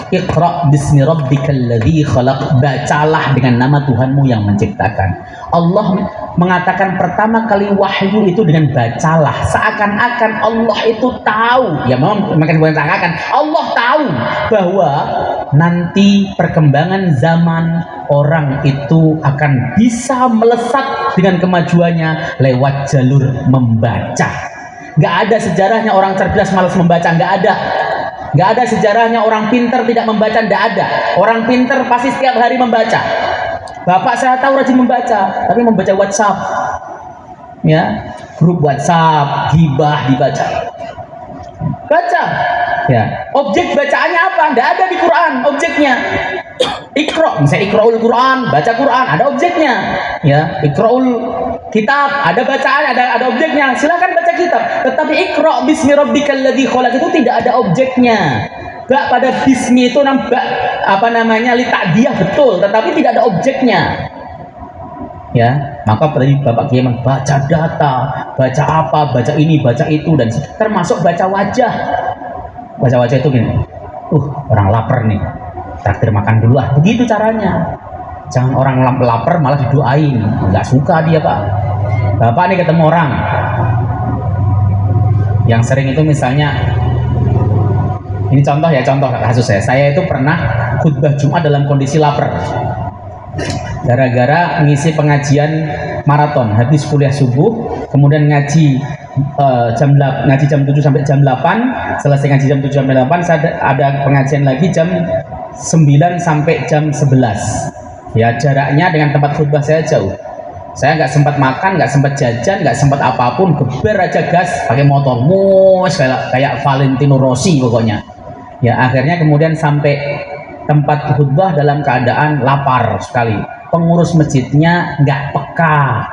S1: Iqra bismi rabbikal ladzi khalaq. Bacalah dengan nama Tuhanmu yang menciptakan. Allah mengatakan pertama kali wahyu itu dengan bacalah. Seakan-akan Allah itu tahu. Ya memang bukan seakan-akan. Allah tahu bahwa nanti perkembangan zaman orang itu akan bisa melesat dengan kemajuannya lewat jalur membaca. Gak ada sejarahnya orang cerdas malas membaca, gak ada. Gak ada sejarahnya orang pintar tidak membaca, gak ada. Orang pintar pasti setiap hari membaca. Bapak saya tahu rajin membaca, tapi membaca WhatsApp, ya, grup WhatsApp, gibah dibaca. Baca, ya. Objek bacaannya apa? Gak ada di Quran objeknya. Iqra, misalnya Iqraul Quran, baca Quran, ada objeknya, ya. Iqraul kitab, ada bacaan, ada objeknya. Silakan baca kitab. Tetapi Iqra bismi rabbikal ladzi khalaq itu tidak ada objeknya. Bak pada bismi itu li ta'diyah betul, tetapi tidak ada objeknya. Ya, maka tadi Bapak Kiai baca data, baca apa, baca ini, baca itu, dan termasuk baca wajah. Baca wajah itu gini. Orang lapar nih. Traktir makan dulu ah. Begitu caranya. Jangan orang lapar malah didoain. Enggak suka dia, Pak. Bapak nih ketemu orang yang sering itu misalnya, ini contoh kasus saya itu pernah khutbah Jumat dalam kondisi lapar gara-gara ngisi pengajian maraton, habis kuliah subuh kemudian ngaji jam 7 sampai jam 8, selesai ngaji jam 7 sampai 8, saya ada pengajian lagi jam 9 sampai jam 11. Ya, jaraknya dengan tempat khutbah saya jauh. Saya nggak sempat makan, nggak sempat jajan, nggak sempat apapun, geber aja gas pakai motor, kayak Valentino Rossi pokoknya. Ya, akhirnya kemudian sampai tempat khutbah dalam keadaan lapar sekali. Pengurus masjidnya nggak peka.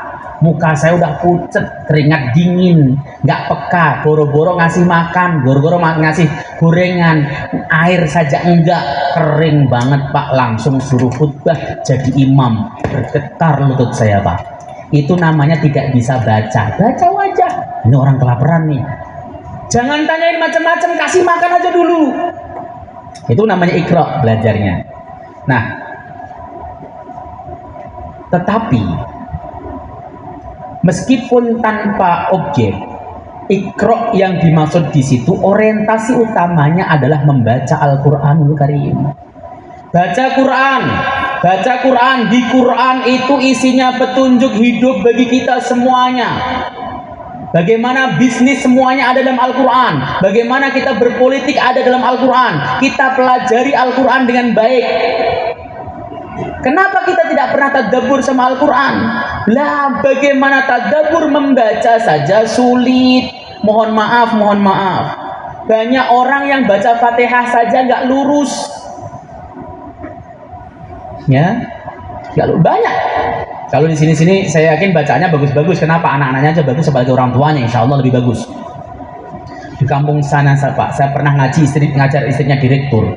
S1: Muka saya udah pucet, keringat dingin, nggak peka, boro-boro ngasih makan, boro-boro ngasih gorengan, air saja enggak, kering banget Pak, langsung suruh khutbah jadi imam. Bergetar lutut saya Pak. Itu namanya tidak bisa baca wajah. Ini orang kelaparan nih. Jangan tanyain macam-macam, kasih makan aja dulu. Itu namanya Iqra belajarnya. Nah, tetapi meskipun tanpa objek, Iqra yang dimaksud di situ orientasi utamanya adalah membaca Al-Qur'anul Karim. Baca Quran, di Quran itu isinya petunjuk hidup bagi kita semuanya. Bagaimana bisnis semuanya ada dalam Al-Quran. Bagaimana kita berpolitik ada dalam Al-Quran. Kita pelajari Al-Quran dengan baik. Kenapa kita tidak pernah tadabbur sama Al-Quran? Lah, bagaimana tadabbur membaca saja sulit. Mohon maaf. Banyak orang yang baca Fatihah saja nggak lurus. Ya, banyak. Kalau di sini saya yakin bacanya bagus-bagus. Kenapa? Anak-anaknya aja bagus, sebagai orang tuanya insya Allah lebih bagus. Di kampung sana Pak, saya pernah ngajar istrinya direktur.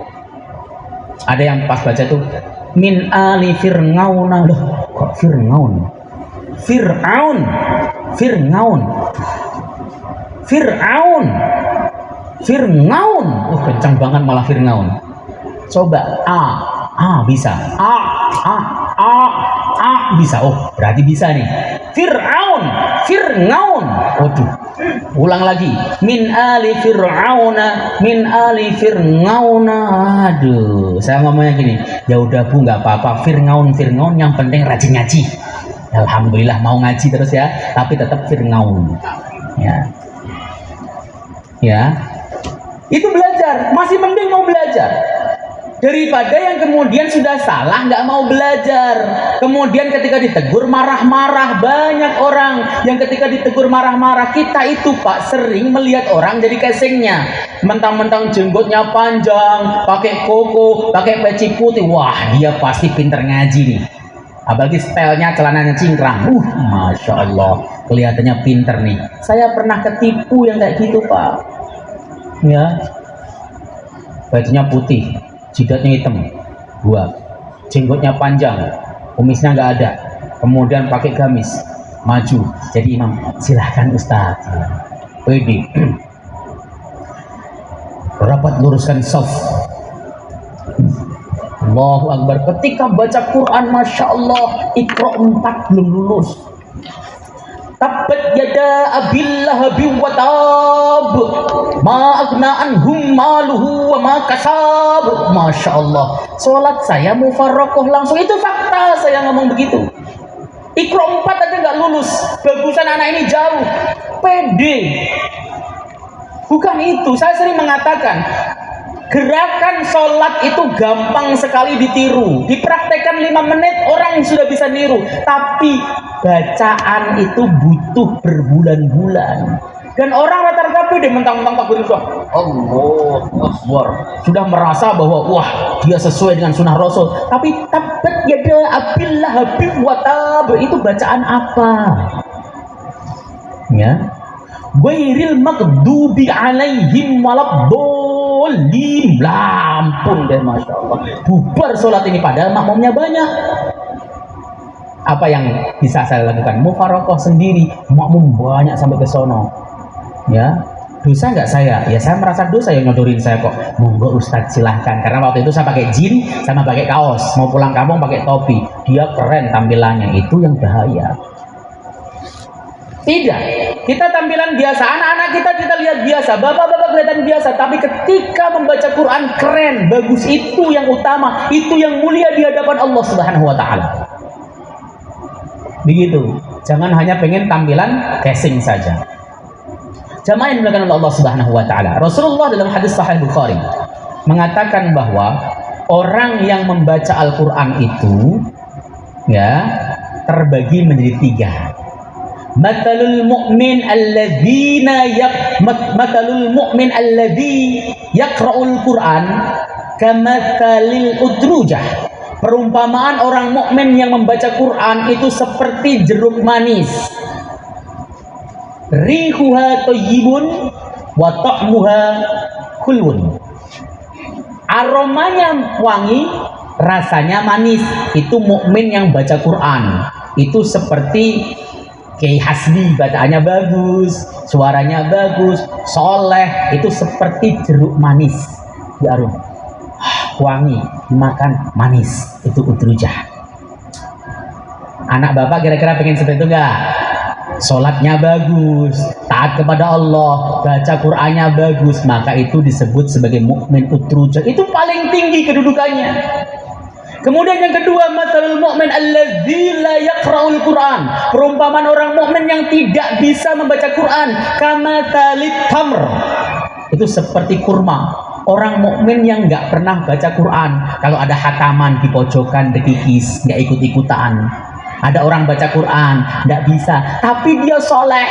S1: Ada yang pas baca itu min ali fir'aun. Loh, kok Fir'aun? Fir'aun. Kencang banget malah Fir'aun. Coba bisa. Bisa. Berarti bisa nih. Fir'aun. Waduh. Ulang lagi. Min ali fir'auna. Aduh, saya ngomongnya gini. Ya udah Bu, nggak apa-apa. Fir'aun yang penting rajin ngaji. Alhamdulillah mau ngaji terus ya, tapi tetap Fir'aun. Ya. Itu belajar, masih mending mau belajar. Daripada yang kemudian sudah salah nggak mau belajar, kemudian ketika ditegur marah-marah. Banyak orang yang ketika ditegur marah-marah. Kita itu Pak sering melihat orang jadi casingnya, mentang-mentang jenggotnya panjang, pakai koko, pakai peci putih, wah dia pasti pinter ngaji nih. Apalagi stylenya celananya cingkrang, masya Allah, kelihatannya pinter nih. Saya pernah ketipu yang kayak gitu Pak. Ya, bajunya putih, jidatnya hitam, jenggotnya panjang, kumisnya nggak ada, kemudian pakai gamis, maju jadi imam. Silahkan Ustaz. Rapat luruskan saf. Allahu Akbar. Ketika baca Quran, Masya Allah, Iqra 4 belum lulus. Tabbat yada abil lahabi wa tab, ma agna anhum maluhu wa ma kasab. Masya Allah, sholat saya mufarrakoh langsung, itu fakta, saya ngomong begitu. Iqra 4 aja nggak lulus, bagusan anak ini jauh, pede. Bukan itu, saya sering mengatakan gerakan sholat itu gampang sekali ditiru, dipraktekkan 5 menit orang sudah bisa niru, tapi bacaan itu butuh berbulan-bulan. Dan orang rata-rata pede mentang-mentang takbir itu Allahu Akbar, sudah merasa bahwa wah dia sesuai dengan sunnah Rasul. Tapi tabbat yada abil lahabi wa tab, itu bacaan apa? Ya, ghairil maghdubi alaihim waladdallin. Lampun deh, Masya Allah, bubar sholat ini padahal makmumnya banyak. Apa yang bisa saya lakukan? Mufarokoh sendiri, makmum banyak sampai ke sono. Ya, dosa nggak saya? Ya saya merasa dosa yang nyodorin saya kok. Monggo Ustadz silahkan. Karena waktu itu saya pakai jin sama pakai kaos, mau pulang kampung pakai topi. Dia keren tampilannya, itu yang bahaya. Tidak, kita tampilan biasa, anak-anak kita lihat biasa, bapak-bapak kelihatan biasa, tapi ketika membaca Quran keren, bagus, itu yang utama, itu yang mulia di hadapan Allah Subhanahu wa taala. Begitu. Jangan hanya pengen tampilan casing saja. Jamaah yang dimuliakan oleh Allah Subhanahu wa taala. Rasulullah dalam hadis Sahih Bukhari mengatakan bahwa orang yang membaca Al-Qur'an itu ya terbagi menjadi 3. Matalul mu'min alladzi yaqra'ul Qur'an kamathalil udrujah. Perumpamaan orang mukmin yang membaca Quran itu seperti jeruk manis. Rihuha thayyibun wa ta'muha khulwun. Aromanya wangi, rasanya manis. Itu mukmin yang baca Quran. Itu seperti Kiai Hasbi, bacaannya bagus, suaranya bagus, soleh. Itu seperti jeruk manis di arum. Wangi, dimakan manis, itu udrujah. Anak bapak kira-kira pengen seperti itu enggak? Sholatnya bagus, taat kepada Allah, baca Qur'annya bagus, maka itu disebut sebagai mukmin udrujah. Itu paling tinggi kedudukannya. Kemudian yang kedua, matalul mu'min alladzi la yaqra'ul Qur'an. Perumpamaan orang mukmin yang tidak bisa membaca Quran, kamathalit tamr. Itu seperti kurma. Orang mukmin yang nggak pernah baca Quran, kalau ada hataman di pojokan dekikis, nggak ikut-ikutan. Ada orang baca Quran, nggak bisa, tapi dia soleh,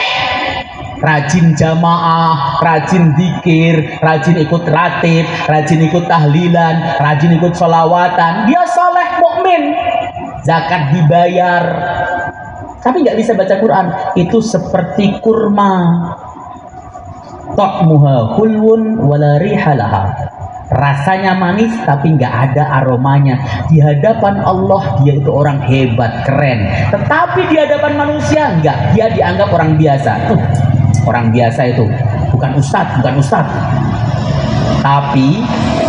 S1: rajin jamaah, rajin zikir, rajin ikut ratib, rajin ikut tahlilan, rajin ikut sholawatan. Dia soleh, mukmin, zakat dibayar, tapi nggak bisa baca Quran. Itu seperti kurma. Ta'muha khulwun wala rihalaha. Rasanya manis tapi nggak ada aromanya. Di hadapan Allah dia itu orang hebat, keren. Tetapi di hadapan manusia enggak, dia dianggap orang biasa. Orang biasa itu bukan ustadz, tapi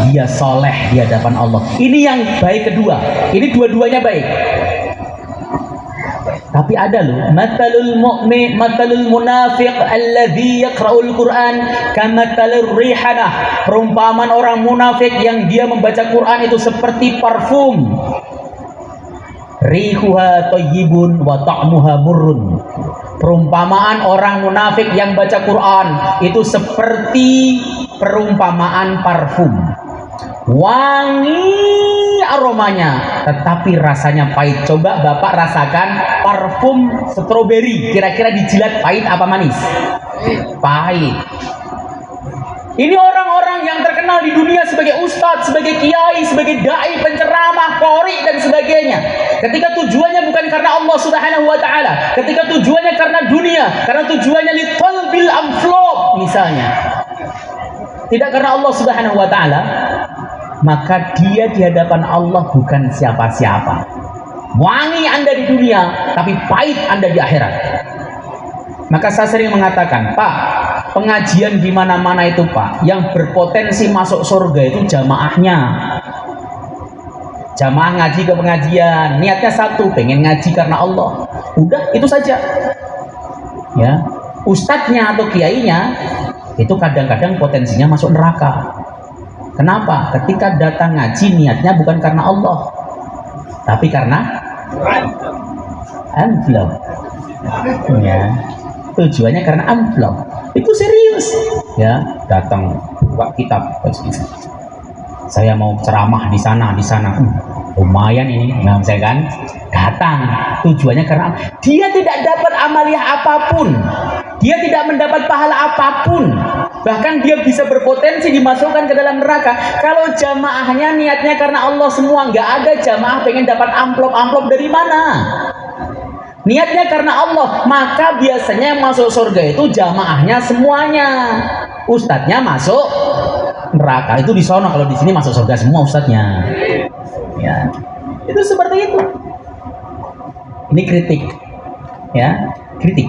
S1: dia soleh di hadapan Allah. Ini yang baik kedua. Ini dua-duanya baik. Tapi ada loh, matalul munafiq alladzi yaqra'ul Qur'an kamathalur rihanah. Perumpamaan orang munafik yang dia membaca Quran itu seperti parfum. Rihuha thayyibun wa ta'muha murrun. Perumpamaan orang munafik yang baca Quran itu seperti perumpamaan parfum. Wangi aromanya, tetapi rasanya pahit. Coba Bapak rasakan parfum stroberi, kira-kira dijilat pahit apa manis? Pahit. Ini orang-orang yang terkenal di dunia sebagai ustadz, sebagai kiai, sebagai dai, penceramah, qori dan sebagainya. Ketika tujuannya bukan karena Allah Subhanahu wa taala, ketika tujuannya karena dunia, karena tujuannya litalbil amflop misalnya, tidak karena Allah Subhanahu wa taala, maka dia di hadapan Allah bukan siapa-siapa. Wangi Anda di dunia, tapi pahit Anda di akhirat. Maka saya sering mengatakan, Pak, pengajian di mana-mana itu Pak, yang berpotensi masuk surga itu jamaahnya. Jamaah ngaji ke pengajian, niatnya satu, pengen ngaji karena Allah. Udah, itu saja. Ya, ustadznya atau kiainya itu kadang-kadang potensinya masuk neraka. Kenapa? Ketika datang ngaji niatnya bukan karena Allah, tapi karena amplop. Ya, tujuannya karena amplop. Itu serius. Ya, datang buka kitab. Saya mau ceramah di sana. Lumayan ini, nah saya kan datang. Tujuannya karena dia tidak dapat amaliah apapun, dia tidak mendapat pahala apapun, bahkan dia bisa berpotensi dimasukkan ke dalam neraka. Kalau jamaahnya niatnya karena Allah semua, nggak ada jamaah pengen dapat amplop dari mana. Niatnya karena Allah, maka biasanya yang masuk surga itu jamaahnya semuanya. Ustadznya masuk neraka, itu di sono. Kalau di sini masuk surga semua ustadznya. Ya, itu seperti itu. Ini kritik, ya, kritik.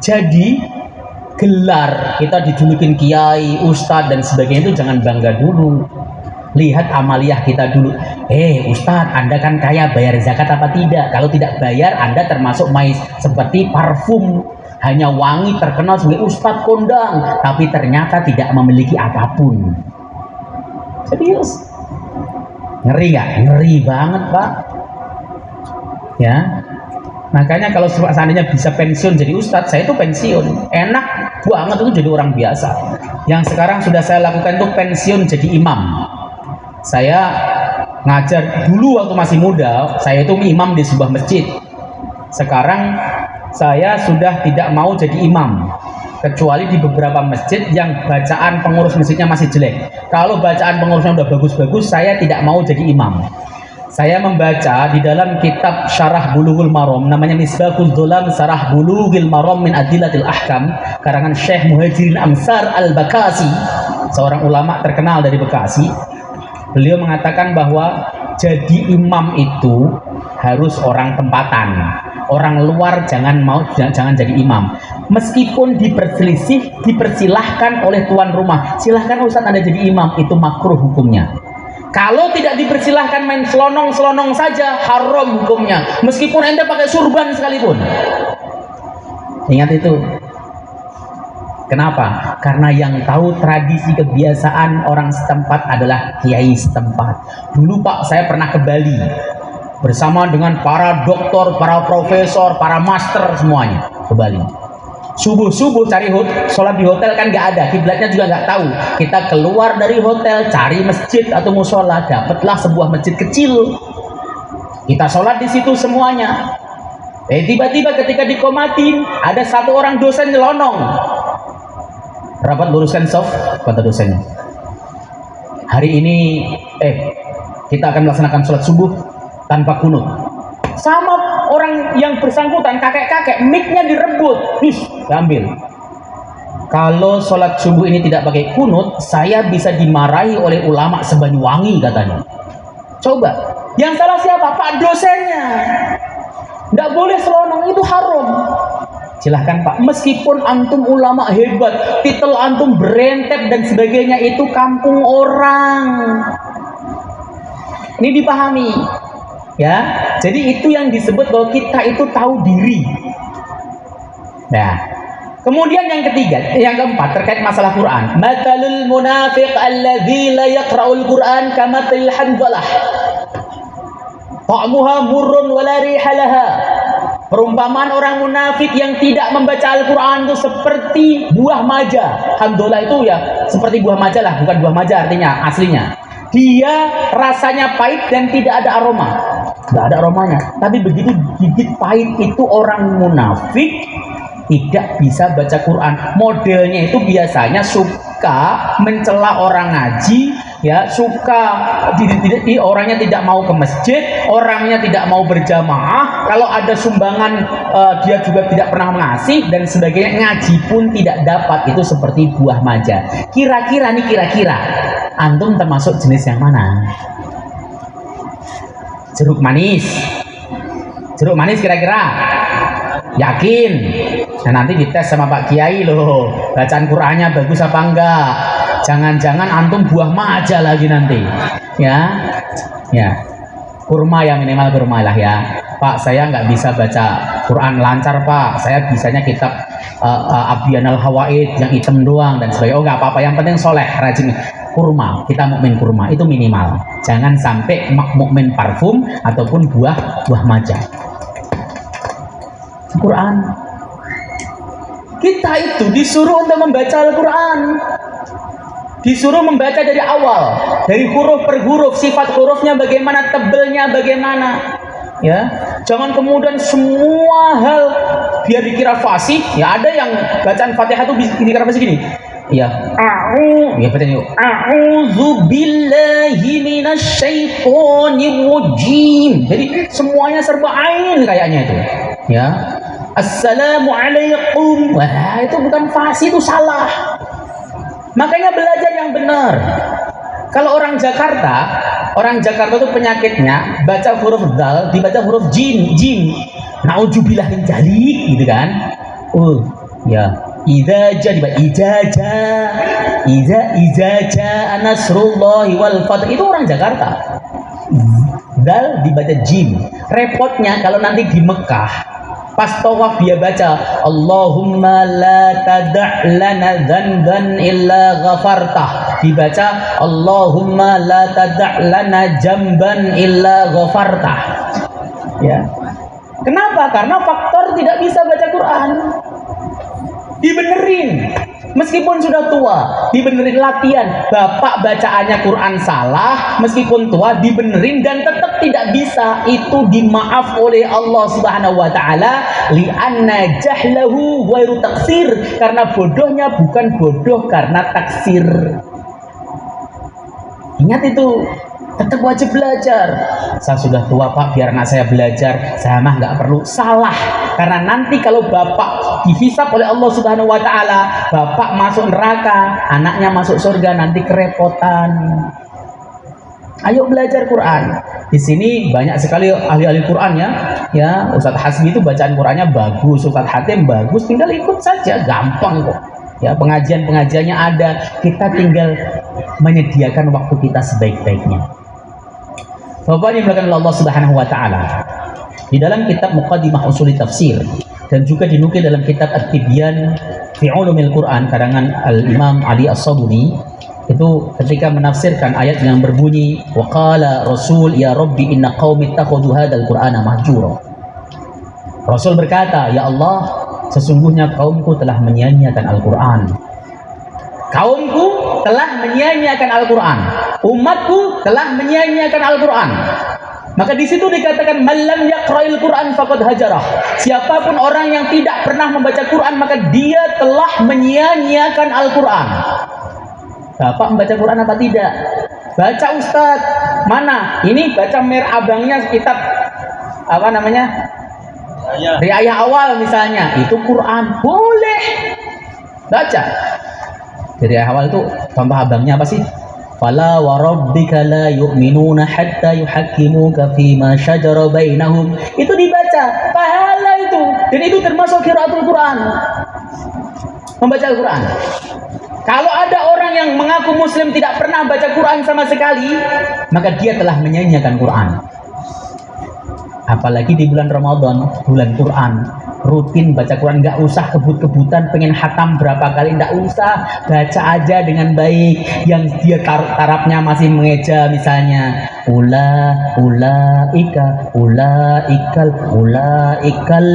S1: Jadi gelar kita dijulukin kiai, ustadz dan sebagainya itu jangan bangga dulu. Lihat amaliah kita dulu. Ustadz, Anda kan kaya, bayar zakat apa tidak? Kalau tidak bayar, Anda termasuk seperti parfum, hanya wangi, terkenal sebagai ustadz kondang, tapi ternyata tidak memiliki apapun. Serius. Ngeri nggak? Ngeri banget, Pak. Ya, makanya kalau seandainya bisa pensiun jadi ustadz, saya itu pensiun, enak banget itu jadi orang biasa. Yang sekarang sudah saya lakukan itu pensiun jadi imam. Saya ngajar dulu waktu masih muda, saya itu imam di sebuah masjid. Sekarang saya sudah tidak mau jadi imam, kecuali di beberapa masjid yang bacaan pengurus masjidnya masih jelek. Kalau bacaan pengurusnya udah bagus-bagus, saya tidak mau jadi imam. Saya membaca di dalam kitab Syarah Bulughul Maram, namanya Misbahul Dhulam Syarah Bulughul Maram min Adillatil Ahkam, karangan Syekh Muhajirin Amsar Al-Bakasi, seorang ulama terkenal dari Bekasi. Beliau mengatakan bahwa jadi imam itu harus orang tempatan, orang luar jangan jadi imam. Meskipun dipersilahkan oleh tuan rumah, silahkan Ustaz Anda jadi imam, itu makruh hukumnya. Kalau tidak dipersilahkan main selonong saja, haram hukumnya. Meskipun Anda pakai surban sekalipun. Ingat itu. Kenapa? Karena yang tahu tradisi kebiasaan orang setempat adalah kiai setempat. Dulu Pak, saya pernah ke Bali bersama dengan para doktor, para profesor, para master semuanya ke Bali. Subuh cari sholat di hotel kan nggak ada, kiblatnya juga nggak tahu. Kita keluar dari hotel, cari masjid atau musola, dapatlah sebuah masjid kecil. Kita sholat di situ semuanya. Tiba-tiba ketika dikomatin, ada satu orang dosen nyelonong. Rapat luruskan soft, kata dosennya. Hari ini, kita akan melaksanakan sholat subuh tanpa kunut. Sama orang yang bersangkutan, kakek-kakek, mic-nya direbut, diambil. Kalau sholat subuh ini tidak pakai kunut, saya bisa dimarahi oleh ulama sebanyuwangi, katanya. Coba, yang salah siapa? Pak dosennya. Nggak boleh selonong, itu haram. Silahkan Pak, meskipun antum ulama hebat, titel antum berentet dan sebagainya, itu kampung orang. Ini dipahami. Ya, jadi itu yang disebut bahwa kita itu tahu diri. Nah, kemudian yang ketiga, yang keempat terkait masalah Quran. Matalul munafiq alladzi la yaqra'ul Quran kamathil hanzalah. Ta'muha murrun wa la riha laha. Perumpamaan orang munafik yang tidak membaca Al-Quran itu seperti buah maja. Hamdalah itu ya seperti buah maja lah, bukan buah maja artinya aslinya. Dia rasanya pahit dan tidak ada aroma. Tidak ada aromanya. Tapi begitu gigit pahit itu orang munafik tidak bisa baca Quran. Modelnya itu biasanya suka mencela orang ngaji, ya, suka orangnya tidak mau ke masjid, orangnya tidak mau berjamaah, kalau ada sumbangan dia juga tidak pernah mengasih dan sebagainya, ngaji pun tidak dapat. Itu seperti buah maja. Kira-kira antum termasuk jenis yang mana? Jeruk manis kira-kira? Yakin? Nah, nanti dites sama Pak Kiai loh, bacaan Qur'annya bagus apa enggak. Jangan-jangan antum buah maja lagi nanti, ya. Ya, kurma ya, minimal kurma lah ya. Pak, saya nggak bisa baca Quran lancar Pak, saya bisanya kitab Abyanal Hawaid yang hitam doang dan sebagainya. Oh nggak apa-apa, yang penting soleh, rajin. Kurma, kita mukmin kurma itu minimal. Jangan sampai mukmin parfum ataupun buah maja. Quran. Kita itu disuruh untuk membaca Al-Quran. Disuruh membaca dari awal, dari huruf per huruf, sifat hurufnya bagaimana, tebelnya bagaimana. Ya, jangan kemudian semua hal biar dikira fasih. Ya, ada yang bacaan Fatihah itu dikira fasih gini. Ya, ya baca yuk. A'udzu billahi minasyaitonir rajim. Jadi semuanya serba ain kayaknya itu. Ya. Assalamualaikum. Wah, itu bukan fasih, itu salah. Makanya belajar yang benar. Kalau orang Jakarta itu penyakitnya baca huruf dal dibaca huruf jim. Nauzubillah min dzalik gitu kan. Ya. Idza dibaca ijaja nasrullahi wal fath, itu orang Jakarta. Dal dibaca jim. Repotnya kalau nanti di Mekah pas tawaf dia baca Allahumma la tada' lana dzanban illa ghafartah, dibaca Allahumma la tada' lana jamban illa ghafartah. Ya. Kenapa? Karena faktor tidak bisa baca Quran. Dibenerin, meskipun sudah tua, dibenerin latihan. Bapak bacaannya Quran salah, meskipun tua dibenerin dan tetap tidak bisa, itu dimaaf oleh Allah Subhanahu wa taala, li'anna jahlahu ghairu taksir, karena bodohnya bukan bodoh karena taksir. Ingat itu, tetap wajib belajar. Saya sudah tua Pak, biar anak saya belajar, saya mah nggak perlu. Salah, karena nanti kalau bapak dihisab oleh Allah Subhanahu wa taala, bapak masuk neraka, anaknya masuk surga, nanti kerepotan. Ayo belajar Quran. Di sini banyak sekali ahli-ahli Quran ya. Ustadz Hasbi itu bacaan Qurannya bagus, Ustadz Hatim bagus, tinggal ikut saja, gampang kok. Ya, pengajiannya ada, kita tinggal menyediakan waktu kita sebaik-baiknya. Bapak dimulakan oleh Allah Subhanahu wa taala. Di dalam kitab Muqaddimah Ushul Tafsir dan juga dinukil dalam kitab At-Tibyan fi Ulumil Quran karangan Al-Imam Ali As-Sabuni, itu ketika menafsirkan ayat yang berbunyi waqala Rasul ya Rabbi inna qaumi ittakhadhu hadzal Qur'ana mahjura. Rasul berkata, ya Allah, sesungguhnya kaumku telah menyia-nyiakan Al-Qur'an. Kaumku telah menyia-nyiakan Al-Qur'an. Umatku telah menyia-nyiakan Al-Qur'an. Maka di situ dikatakan malam yaqra'il Qur'an faqad hajarah. Siapapun orang yang tidak pernah membaca Quran, maka dia telah menyia-nyiakan Al-Qur'an. Bapak membaca Quran apa tidak? Baca Ustadz. Mana? Ini baca abangnya kitab apa namanya? Riayah awal misalnya. Itu Quran. Boleh. Baca. Dari awal itu contoh abangnya apa sih? Fala wa rabbika la yu'minuna hatta yuhakkimuka fima syajara bainahum. Itu dibaca, pahala itu. Dan itu termasuk qiraatul Quran. Membaca Al-Quran. Kalau ada orang yang mengaku muslim tidak pernah baca Quran sama sekali, maka dia telah menyia-nyiakan Quran. Apalagi di bulan Ramadan, bulan Quran, rutin baca Quran, nggak usah kebut-kebutan pengen hatam berapa kali, nggak usah, baca aja dengan baik. Yang dia tarafnya masih mengeja misalnya ulaikal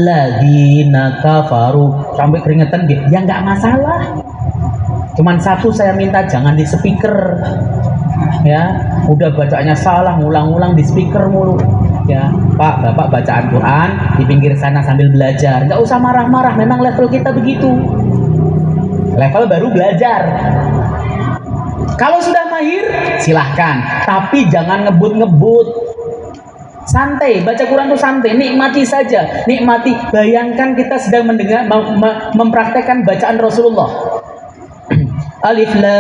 S1: ladzina kafaru sampai keringetan dia, ya nggak masalah. Cuman satu saya minta, jangan di speaker ya, udah bacanya salah ngulang-ngulang di speaker mulu ya. Pak, Bapak bacaan Quran di pinggir sana sambil belajar, nggak usah marah-marah, memang level kita begitu, level baru belajar. Kalau sudah mahir silahkan, tapi jangan ngebut-ngebut, santai. Baca Quran itu santai, nikmati saja, nikmati. Bayangkan kita sedang mendengar mempraktekkan bacaan Rasulullah. Alif Lam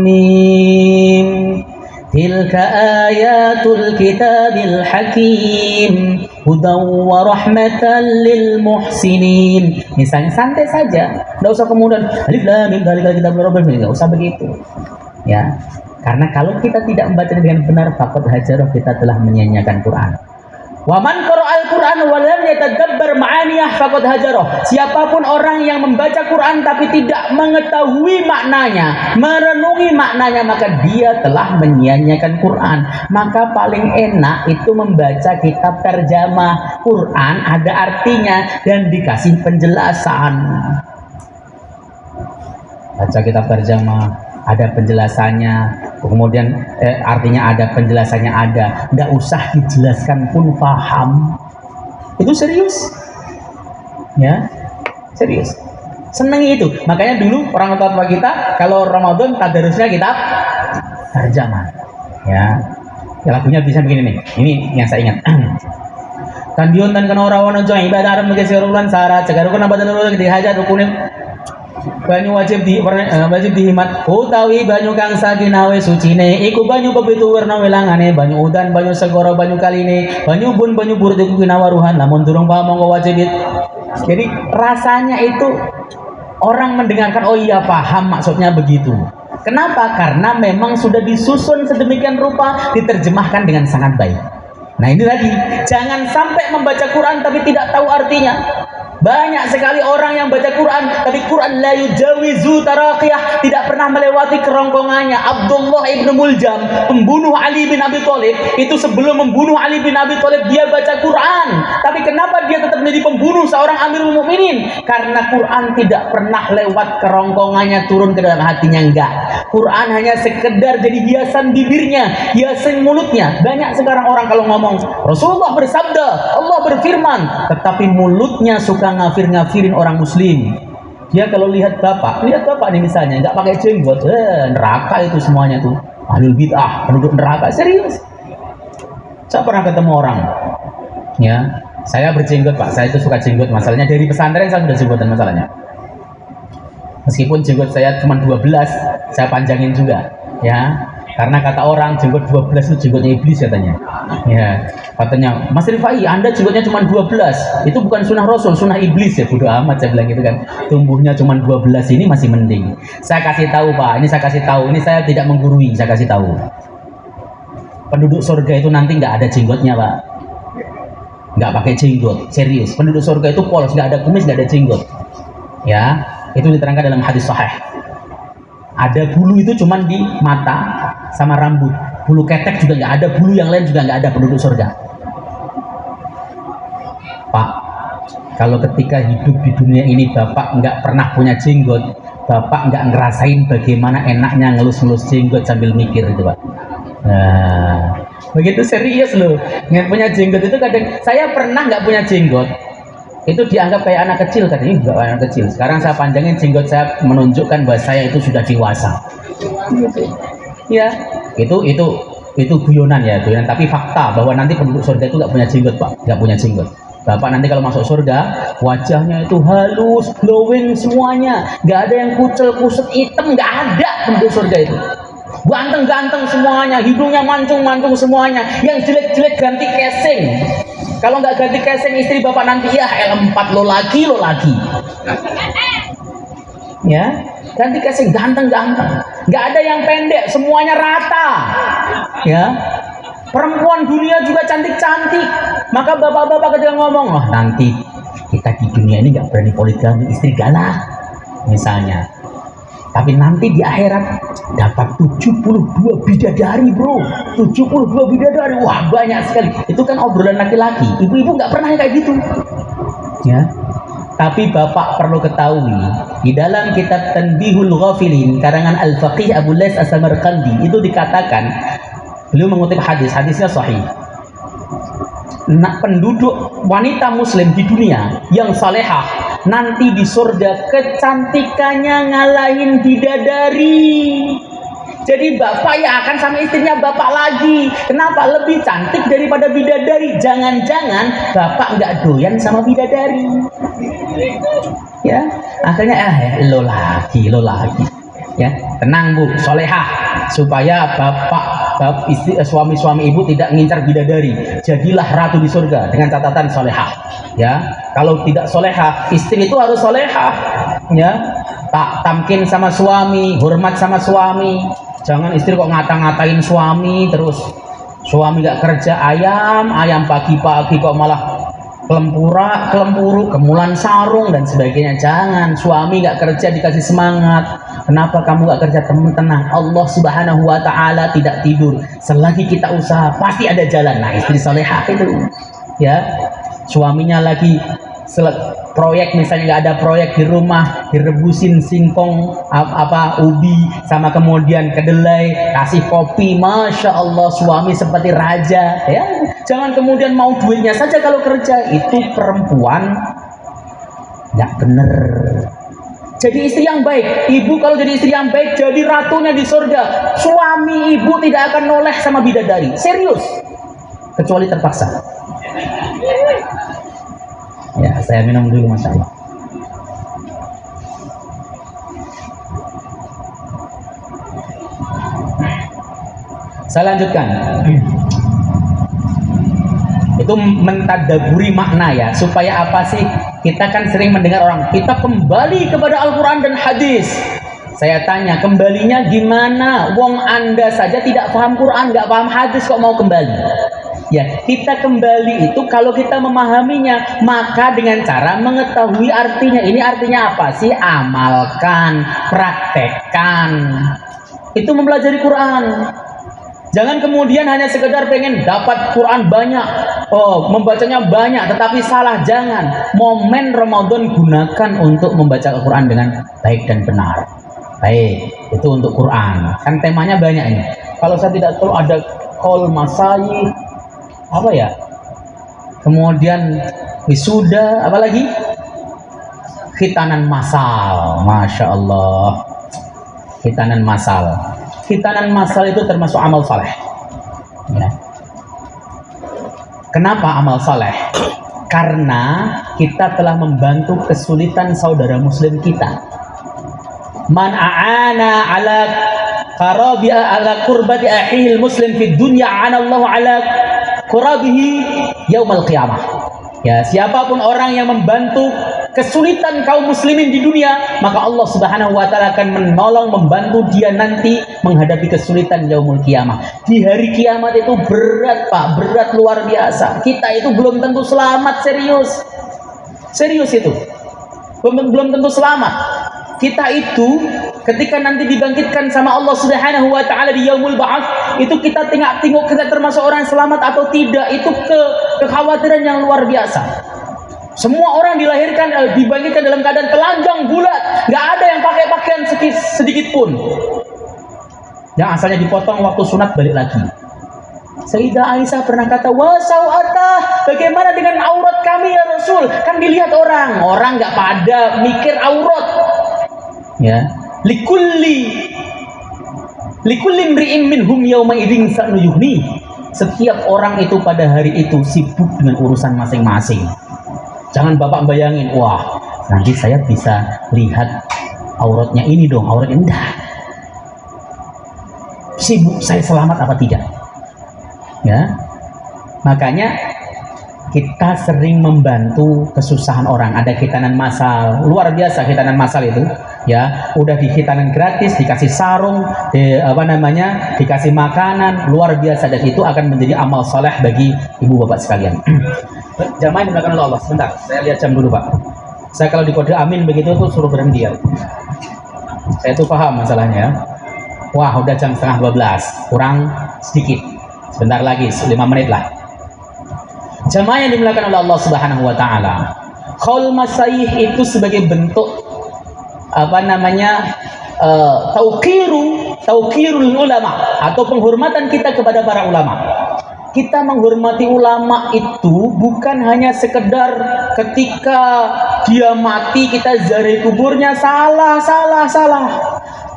S1: Mim tilka ayatul kitabil hakim hudaw wa rahmatan lil muhsinin. Misalnya santai saja, enggak usah kemudian Alif Lam Mim dzalika kitabul rabbil, enggak usah begitu. Ya. Karena kalau kita tidak membaca dengan benar, faqad hajarah, kita telah menyia-nyiakan Quran. Wa man qara'al Qur'an wa lam yatadabbar ma'aniyah faqad hajarah. Siapapun orang yang membaca Quran tapi tidak mengetahui maknanya, merenungi maknanya, maka dia telah menyia-nyiakan Quran. Maka paling enak itu membaca kitab terjemah Quran, ada artinya dan dikasih penjelasan. Baca kitab terjemah, ada penjelasannya, kemudian artinya ada, penjelasannya ada, nggak usah dijelaskan pun paham. Itu serius, ya, serius. Senangi itu. Makanya dulu orang tua kita kalau Ramadan tadarusnya kitab terjemah, ya. Lagunya bisa begini nih. Ini yang saya ingat. Kandion dan kenorawan joy ibadah arep menggeserulan syarat cegarukun abad nurul dihajar rukunin banyu wajib dihimat utawi banyu kang saginawe sucine iku banyu bebitu warna welangane banyu udan banyu segoro banyu kaline banyu bun banyu burut iku kinawaruhan lamun durung paham monggo wajib. Jadi rasanya itu orang mendengarkan, oh iya paham maksudnya begitu. Kenapa? Karena memang sudah disusun sedemikian rupa, diterjemahkan dengan sangat baik. Nah ini tadi, jangan sampai membaca Quran tapi tidak tahu artinya. Banyak sekali orang yang baca Quran, tapi Quran la yujawizu taraqiyah, tidak pernah melewati kerongkongannya. Abdullah ibn Muljam, pembunuh Ali bin Abi Thalib, itu sebelum membunuh Ali bin Abi Thalib dia baca Quran. Tapi kenapa dia tetap menjadi pembunuh seorang Amirul Mukminin? Karena Quran tidak pernah lewat kerongkongannya turun ke dalam hatinya, enggak. Quran hanya sekedar jadi hiasan bibirnya, hiasan mulutnya. Banyak sekarang orang kalau ngomong Rasulullah bersabda, Allah berfirman, tetapi mulutnya suka ngafir-ngafirin orang muslim. Dia kalau lihat bapak nih misalnya nggak pakai jenggot, neraka itu semuanya tuh. Ahlul bid'ah, penduduk neraka, serius. Saya pernah ketemu orang, ya, saya berjenggot Pak, saya itu suka jenggot, masalahnya dari pesantren saya sudah jenggotan masalahnya. Meskipun jenggot saya cuma 12, saya panjangin juga, ya. Karena kata orang jenggot 12 itu jenggotnya iblis katanya. Ya, katanya, Mas Rifai, Anda jenggotnya cuma 12. Itu bukan sunnah Rasul, sunnah iblis ya. Bodoh amat saya bilang gitu kan. Tumbuhnya cuma 12 ini masih mending. Saya kasih tahu Pak, ini saya kasih tahu, ini saya tidak menggurui, saya kasih tahu. Penduduk surga itu nanti nggak ada jenggotnya Pak. Nggak pakai jenggot, serius. Penduduk surga itu polos, nggak ada kumis, nggak ada jenggot. Ya, itu diterangkan dalam hadis sahih. Ada bulu itu cuma di mata sama rambut, bulu ketek juga nggak ada, bulu yang lain juga nggak ada penduduk surga. Pak, kalau ketika hidup di dunia ini Bapak nggak pernah punya jenggot, Bapak nggak ngerasain bagaimana enaknya ngelus-ngelus jenggot sambil mikir itu Pak. Nah, begitu serius loh, nggak punya jenggot itu kadang. Saya pernah nggak punya jenggot, itu dianggap kayak anak kecil katanya, enggak anak kecil. Sekarang saya panjangin jenggot saya, menunjukkan bahwa saya itu sudah dewasa. Ya, itu guyonan ya, guyonan. Tapi fakta bahwa nanti penduduk surga itu nggak punya jenggot Pak, nggak punya jenggot. Bapak nanti kalau masuk surga, wajahnya itu halus, glowing semuanya, nggak ada yang kucel, kusut, hitam, nggak ada penduduk surga itu. Ganteng-ganteng semuanya, hidungnya mancung-mancung semuanya, yang jelek-jelek ganti casing. Kalau nggak ganti casing istri Bapak nanti, ya L4 lo lagi. Ya, ganti casing, ganteng-ganteng. Nggak ada yang pendek, semuanya rata. Ya, perempuan dunia juga cantik-cantik. Maka bapak-bapak ketika ngomong, wah nanti kita di dunia ini nggak berani poligami, istri galak misalnya. Tapi nanti di akhirat dapat 72 bidadari bro, 72 bidadari, wah banyak sekali. Itu kan obrolan laki-laki, ibu-ibu nggak pernah kayak gitu, ya. Tapi bapak perlu ketahui, di dalam kitab Tanbihul Ghafilin karangan Al-Faqih Abu Lais As-Samarqandi itu dikatakan, beliau mengutip hadisnya sahih. Nah, penduduk wanita muslim di dunia yang salehah nanti di surga kecantikannya ngalahin bidadari. Jadi bapak ya akan sama istrinya bapak lagi. Kenapa? Lebih cantik daripada bidadari. Jangan-jangan bapak nggak doyan sama bidadari. Ya, akhirnya lo lagi. Ya, tenang Bu, solehah, supaya suami-suami ibu tidak ngincar bidadari. Jadilah ratu di surga dengan catatan solehah. Ya, kalau tidak solehah, istri itu harus solehah. Ya, tak tamkin sama suami, hormat sama suami. Jangan istri kok ngata-ngatain suami terus. Suami gak kerja, ayam pagi-pagi kok malah kelempuru, kemulan sarung dan sebagainya. Jangan, suami gak kerja dikasih semangat. Kenapa kamu gak kerja? Tenang, Allah Subhanahu wa Ta'ala tidak tidur. Selagi kita usaha pasti ada jalan. Nah, istri salehah itu ya, suaminya lagi proyek, misalnya nggak ada proyek di rumah, direbusin singkong ubi sama kemudian kedelai, kasih kopi, masya Allah, suami seperti raja ya. Jangan kemudian mau duitnya saja kalau kerja. Itu perempuan nggak bener. Jadi istri yang baik, ibu kalau jadi istri yang baik jadi ratunya di surga. Suami ibu tidak akan noleh sama bidadari, serius, kecuali terpaksa. Ya, saya minum dulu, masya Allah. Saya lanjutkan. Itu mentadaburi makna ya, supaya apa sih? Kita kan sering mendengar orang, kita kembali kepada Al-Quran dan hadis. Saya tanya, kembalinya gimana? Wong Anda saja tidak paham Quran, nggak paham hadis, kok mau kembali? Ya, kita kembali itu kalau kita memahaminya, maka dengan cara mengetahui artinya. Ini artinya apa sih? Amalkan, praktekkan. Itu mempelajari Quran. Jangan kemudian hanya sekedar pengen dapat Quran banyak, membacanya banyak, tetapi salah. Jangan. Momen Ramadan gunakan untuk membaca Al-Quran dengan baik dan benar. Baik, itu untuk Quran. Kan temanya banyak ini. Kalau saya tidak tahu ada qaul masai, apa ya, kemudian wisuda, apalagi khitanan masal, masya Allah, khitanan masal. Khitanan masal itu termasuk amal saleh ya. Kenapa amal saleh? Karena kita telah membantu kesulitan saudara muslim kita. Man a'ana ala qarabi'a ala qurbati akhihil muslim fid dunya, anallahu ala qurabihi yaumal qiyamah. Ya, siapapun orang yang membantu kesulitan kaum muslimin di dunia, maka Allah Subhanahu wa Ta'ala akan menolong, membantu dia nanti menghadapi kesulitan yaumul qiyamah. Di hari kiamat itu berat, Pak, berat luar biasa. Kita itu belum tentu selamat, serius itu. Belum tentu selamat. Kita itu ketika nanti dibangkitkan sama Allah Subhanahu wa Ta'ala di yaumul ba'ats, itu kita tengok kita termasuk orang selamat atau tidak. Itu kekhawatiran yang luar biasa. Semua orang dilahirkan, dibangkitkan dalam keadaan telanjang bulat, nggak ada yang pakai pakaian sedikit pun. Yang asalnya dipotong waktu sunat balik lagi. Sayyidah Aisyah pernah kata, "Wa sawatah, bagaimana dengan aurat kami ya Rasul?" Kan dilihat orang nggak pada mikir aurat. Ya, likulli imri'in minhum yawma idzin sa'nu yughni. Setiap orang itu pada hari itu sibuk dengan urusan masing-masing. Jangan Bapak bayangin, wah, nanti saya bisa lihat auratnya ini dong, aurat ini enggak. Sibuk saya selamat apa tidak? Ya. Makanya kita sering membantu kesusahan orang. Ada khitanan masal, luar biasa khitanan masal itu. Ya, udah di khitanan gratis, dikasih sarung, dikasih makanan, luar biasa, dan itu akan menjadi amal soleh bagi ibu bapak sekalian. Jamaah yang dimuliakan oleh Allah, sebentar, saya lihat jam dulu Pak. Saya kalau di kode amin begitu tuh suruh berhenti ya. Saya tuh paham masalahnya. Wah, udah jam setengah 12, kurang sedikit. Sebentar lagi, 5 menit lah. Jamaah yang dimuliakan oleh Allah Subhanahu wa Ta'ala, qaul masyayikh itu sebagai bentuk tauqirul ulama, atau penghormatan kita kepada para ulama. Kita menghormati ulama itu bukan hanya sekedar ketika dia mati kita ziarahi kuburnya. Salah.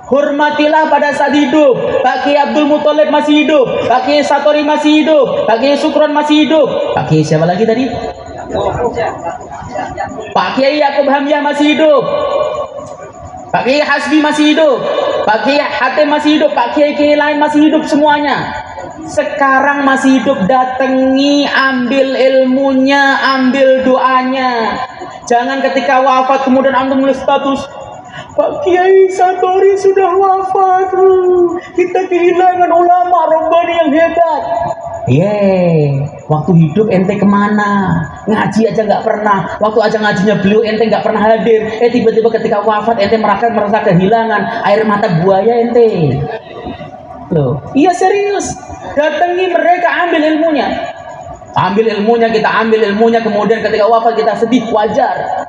S1: Hormatilah pada saat hidup. Pak Kiai Abdul Muthalib masih hidup, Pak Kiai Satori masih hidup, Pak Kiai Sukron masih hidup, Pak Kiai siapa lagi tadi? Pak Kiai Yakub Hamyah masih hidup, Pak Kiai Hasbi masih hidup, Pak Kiai Hatim masih hidup, Pak Kiai lain masih hidup semuanya. Sekarang masih hidup, datangi, ambil ilmunya, ambil doanya. Jangan ketika wafat kemudian antum nulis status, Pak Kiai Satori sudah wafat. Kita kehilangan ulama Robbani yang hebat. Waktu hidup ente kemana? Ngaji aja nggak pernah. Waktu aja ngajinya beliau ente nggak pernah hadir. Tiba-tiba ketika wafat ente merasa kehilangan air mata buaya ente. Loh, iya serius. Datangi mereka, ambil ilmunya. Ambil ilmunya, kita ambil ilmunya. Kemudian ketika wafat kita sedih, wajar.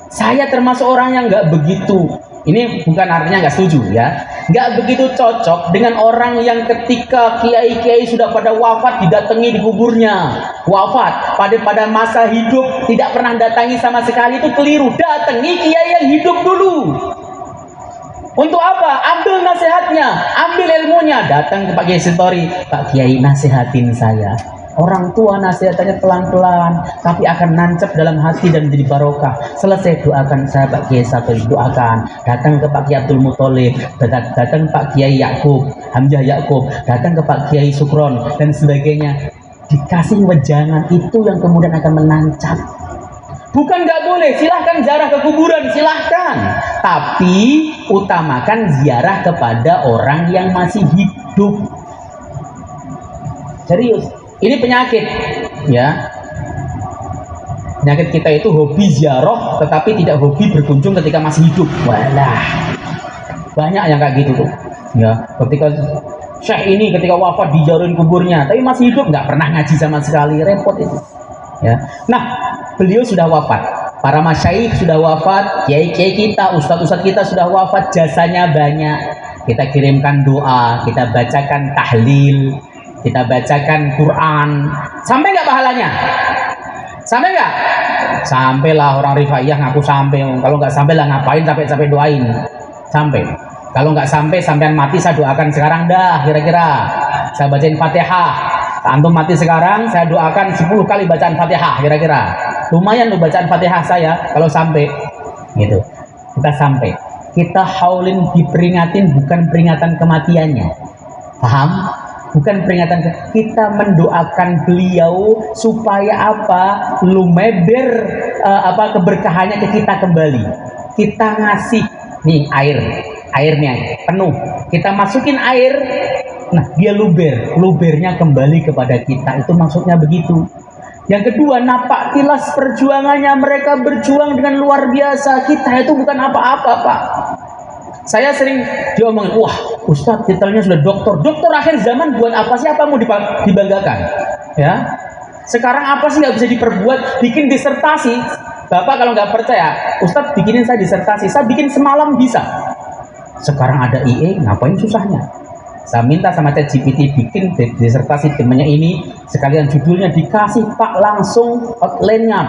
S1: Saya termasuk orang yang nggak begitu. Ini bukan artinya nggak setuju ya. Nggak begitu cocok dengan orang yang ketika kiai-kiai sudah pada wafat didatangi di kuburnya. Wafat pada masa hidup tidak pernah datangi sama sekali, itu keliru. Datangi kiai yang hidup dulu. Untuk apa? Ambil nasihatnya, ambil ilmunya. Datang ke Pak Kiai Satori, Pak Kiai nasihatin saya. Orang tua nasihatannya pelan-pelan, tapi akan nancep dalam hati dan menjadi barokah. Selesai doakan saya Pak Kiai Satori, doakan. Datang ke Pak Kiai Abdul Muthalib, datang Pak Kiai Yakub, Hamzah Yakub, datang ke Pak Kiai Sukron dan sebagainya. Dikasih wejangan itu yang kemudian akan menancap. Bukan nggak boleh, silahkan ziarah ke kuburan, silahkan. Tapi utamakan ziarah kepada orang yang masih hidup. Serius. Ini penyakit, ya. Penyakit kita itu hobi ziarah, tetapi tidak hobi berkunjung ketika masih hidup. Walah, banyak yang kayak gitu tuh. Ya, ketika Syekh ini ketika wafat dijaruhin kuburnya, tapi masih hidup nggak pernah ngaji sama sekali, repot itu. Ya, nah beliau sudah wafat, para masyayikh sudah wafat, kiai-kiai kita, ustadz-ustadz kita sudah wafat, jasanya banyak. Kita kirimkan doa, kita bacakan tahlil. Kita bacakan Quran, sampai nggak pahalanya? Sampai nggak? Sampailah orang rifaiyah ngaku sampai. Kalau nggak sampai lah ngapain capek-capek doain? Sampai. Kalau nggak sampai, sampean mati saya doakan sekarang dah. Kira-kira saya bacain Fatihah. Antum mati sekarang, saya doakan 10 kali bacaan Fatihah. Kira-kira lumayan loh bacaan Fatihah saya. Kalau sampai, gitu. Kita sampai. Kita haulin diperingatin, bukan peringatan kematiannya. Paham? Bukan peringatan, kita mendoakan beliau supaya apa? Lumeber keberkahannya ke kita kembali. Kita ngasih nih airnya penuh. Kita masukin air, nah dia lubernya kembali kepada kita. Itu maksudnya begitu. Yang kedua, napak tilas perjuangannya, mereka berjuang dengan luar biasa. Kita itu bukan apa-apa, Pak. Saya sering diomongin, wah Ustadz titelnya sudah doktor. Doktor akhir zaman buat apa sih? Apa mau dibanggakan? Ya, sekarang apa sih nggak bisa diperbuat? Bikin disertasi. Bapak kalau nggak percaya, Ustadz bikinin saya disertasi. Saya bikin semalam bisa. Sekarang ada IE, ngapain susahnya? Saya minta sama ChatGPT bikin disertasi temannya ini, sekalian judulnya dikasih Pak, langsung outline-nya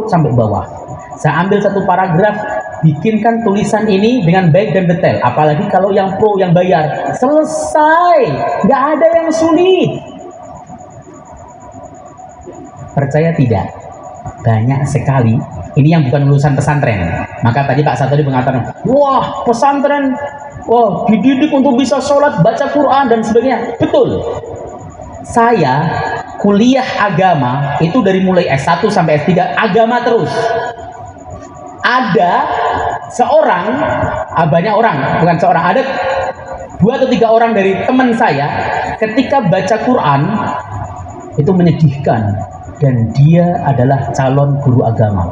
S1: sampai bawah. Saya ambil satu paragraf, bikinkan tulisan ini dengan baik dan detail. Apalagi kalau yang pro, yang bayar, selesai, nggak ada yang sulit. Percaya tidak? Banyak sekali. Ini yang bukan lulusan pesantren. Maka tadi Pak Satori mengatakan, wah pesantren, wah dididik untuk bisa sholat, baca Quran dan sebagainya. Betul. Saya kuliah agama itu dari mulai S1 sampai S3 agama terus. Ada seorang, banyak orang, bukan seorang, ada 2 atau 3 orang dari teman saya ketika baca Quran itu menyedihkan, dan dia adalah calon guru agama.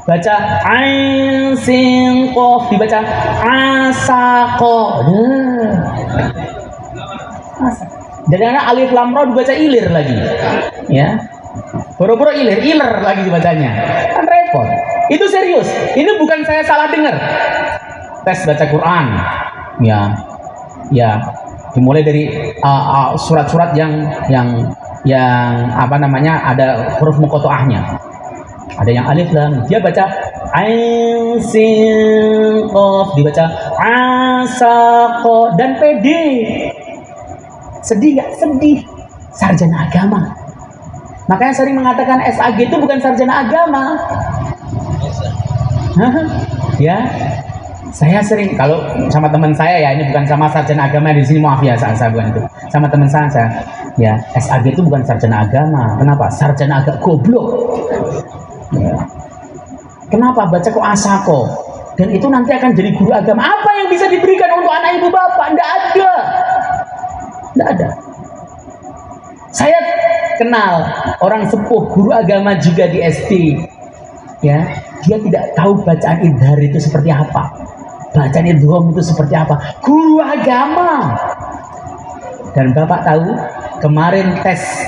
S1: Baca ain sin qaf, dibaca asaqo. Jadi anak alif lam ra dibaca ilir lagi. Ya. Boro-boro ilir lagi dibacanya. Kan repot. Itu serius. Ini bukan saya salah dengar. Tes baca Quran. Ya. Dimulai dari surat-surat yang apa namanya, ada huruf muqatta'ahnya. Ada yang alif lam. Dia baca ain sin qaf, dibaca asaqo, dan pede. Sedih gak? Sedih. Sarjana agama. Makanya sering mengatakan SAG itu bukan sarjana agama. Ya, saya sering kalau sama teman saya, ya ini bukan sama sarjana agama di sini, maaf ya, saya bukan itu. Sama teman saya, ya SAG itu bukan sarjana agama. Kenapa? Sarjana agak goblok. Ya. Kenapa baca kok asako? Dan itu nanti akan jadi guru agama. Apa yang bisa diberikan untuk anak ibu bapak? Tidak ada. Tidak ada. Saya kenal orang sepuh guru agama juga di SD. Ya, dia tidak tahu bacaan idhar itu seperti apa. Bacaan idgham itu seperti apa. Guru agama. Dan Bapak tahu kemarin tes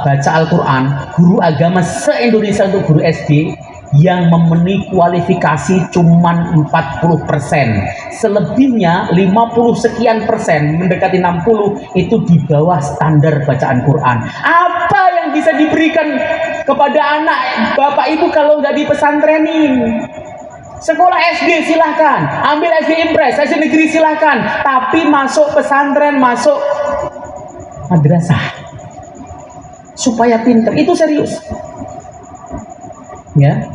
S1: baca Al-Quran, guru agama se-Indonesia untuk guru SD yang memenuhi kualifikasi cuman 40%. Selebihnya 50 sekian persen, mendekati 60, itu di bawah standar bacaan Quran. Apa yang bisa diberikan kepada anak bapak ibu kalau nggak dipesantrenin? Sekolah SD silahkan, ambil SD Impres, SD negeri silahkan, tapi masuk pesantren, masuk madrasah supaya pinter, itu serius. Ya,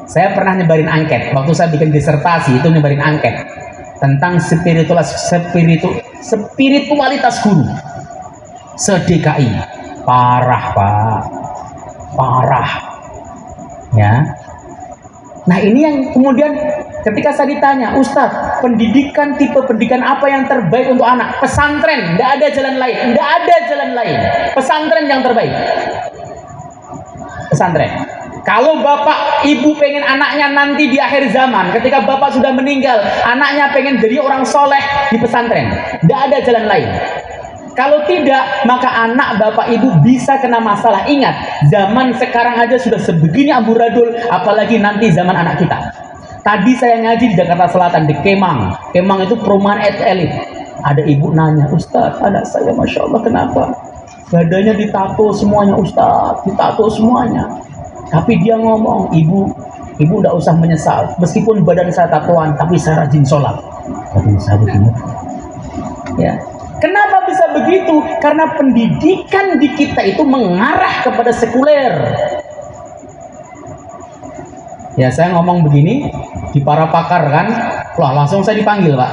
S1: saya pernah nyebarin angket waktu saya bikin disertasi, itu nyebarin angket tentang spiritualitas guru se-DKI. Parah Pak, parah. Ya. Nah ini yang kemudian ketika saya ditanya, Ustadz, pendidikan, tipe pendidikan apa yang terbaik untuk anak? Pesantren, tidak ada jalan lain, tidak ada jalan lain. Pesantren yang terbaik. Pesantren. Kalau bapak ibu pengen anaknya nanti di akhir zaman, ketika bapak sudah meninggal, anaknya pengen jadi orang soleh, di pesantren. Tidak ada jalan lain. Kalau tidak, maka anak bapak ibu bisa kena masalah. Ingat, zaman sekarang aja sudah sebegini amburadul, apalagi nanti zaman anak kita. Tadi saya ngaji di Jakarta Selatan, di Kemang. Kemang itu perumahan elit. Ada ibu nanya, Ustadz, anak saya Masya Allah kenapa? Badannya ditato semuanya Ustadz, ditato semuanya. Tapi dia ngomong, ibu tidak usah menyesal. Meskipun badan saya tatoan, tapi saya rajin sholat. Tapi saya begini. Ya. Kenapa bisa begitu? Karena pendidikan di kita itu mengarah kepada sekuler. Ya, saya ngomong begini di para pakar kan, wah langsung saya dipanggil Pak.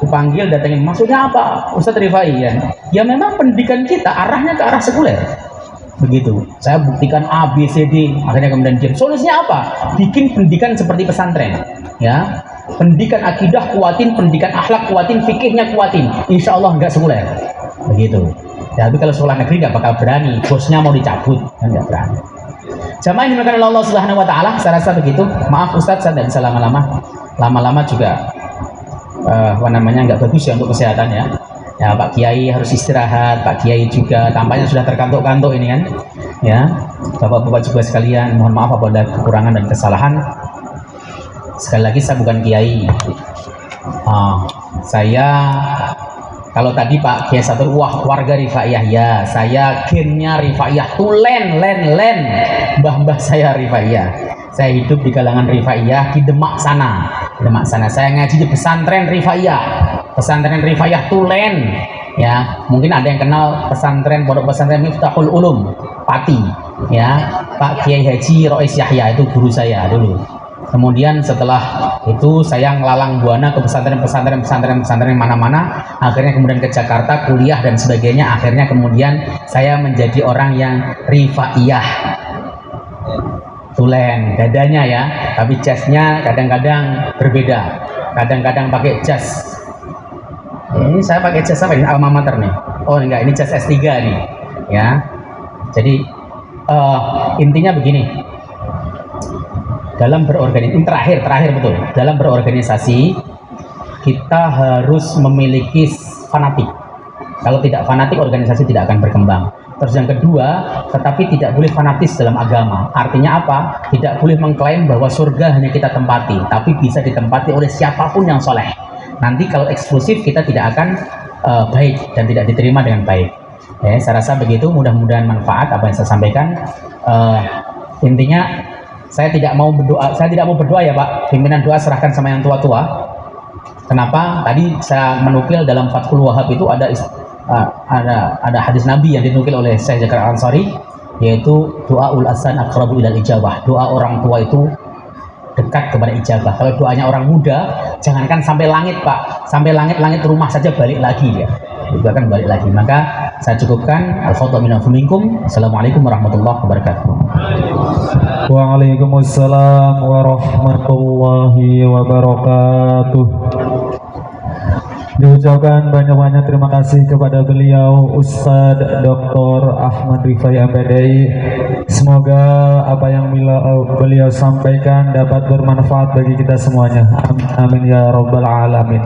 S1: Dipanggil, datengin, maksudnya apa? Ustadz Rifai ya. Ya memang pendidikan kita arahnya ke arah sekuler. Begitu. Saya buktikan A, B, C, D, akhirnya kemudian diam. Solusinya apa? Bikin pendidikan seperti pesantren. Ya. Pendidikan akidah kuatin, pendidikan akhlak kuatin, fikihnya kuatin. Insya Allah nggak sekuler. Begitu. Ya, tapi kalau sekolah negeri nggak bakal berani. Bosnya mau dicabut, kan nggak berani. Jamaah yang dimuliakan oleh Allah Subhanahu Wa Taala, saya rasa begitu. Maaf Ustadz, saya tidak bisa lama-lama. Lama-lama juga nggak bagus ya untuk kesehatan ya. Ya Pak Kiai harus istirahat, Pak Kiai juga tampaknya sudah terkantuk-kantuk ini kan. Ya, Bapak-bapak juga sekalian, mohon maaf apabila ada kekurangan dan kesalahan. Sekali lagi saya bukan kiai. Saya kalau tadi Pak Kiai satu, wah warga Rifaiyah ya, saya gennya Rifaiyah tuh len. Mbah saya Rifaiyah. Saya hidup di kalangan Rifaiyah di Demak sana. Saya ngaji di pesantren Rifaiyah. Pesantren Rifaiyah tuh len. Ya, mungkin ada yang kenal pesantren, pondok pesantren Miftahul Ulum, Pati. Ya, Pak Kiai Haji Rois Yahya itu guru saya dulu. Kemudian setelah itu saya ngelalang buana ke pesantren mana-mana, akhirnya kemudian ke Jakarta kuliah dan sebagainya, akhirnya kemudian saya menjadi orang yang Rifaiyah. Tulen dadanya ya, tapi jasnya kadang-kadang berbeda, kadang-kadang pakai jas. Ini saya pakai jas apa ini? Alma Mater nih. Oh enggak, ini jas S3 nih. Ya. Jadi intinya begini. Dalam berorganisasi, terakhir betul. Dalam berorganisasi kita harus memiliki fanatik. Kalau tidak fanatik, organisasi tidak akan berkembang. Terus yang kedua, tetapi tidak boleh fanatis dalam agama. Artinya apa? Tidak boleh mengklaim bahwa surga hanya kita tempati, tapi bisa ditempati oleh siapapun yang soleh. Nanti kalau eksklusif kita tidak akan baik dan tidak diterima dengan baik. Saya rasa begitu. Mudah-mudahan manfaat apa yang saya sampaikan. Intinya saya tidak mau berdoa ya Pak. Pimpinan doa serahkan sama yang tua-tua. Kenapa? Tadi saya menukil dalam Fathul Wahab itu ada hadis Nabi yang dinukil oleh Syekh Zakaria Al-Ansari, yaitu doaul azan aqrabu ilal ijabah. Doa orang tua itu dekat kepada ijabah. Kalau doanya orang muda, jangankan sampai langit Pak, sampai langit rumah saja balik lagi dia. Itu akan balik lagi. Maka saya cukupkan. Al-fadlu minkum. Assalamualaikum warahmatullahi wabarakatuh.
S2: Waalaikumsalam warahmatullahi wabarakatuh. Diucapkan banyak-banyak terima kasih kepada beliau Ustadz Dr. Ahmad Rifai MPDI. Semoga apa yang beliau sampaikan dapat bermanfaat bagi kita semuanya. Amin ya rabbal alamin.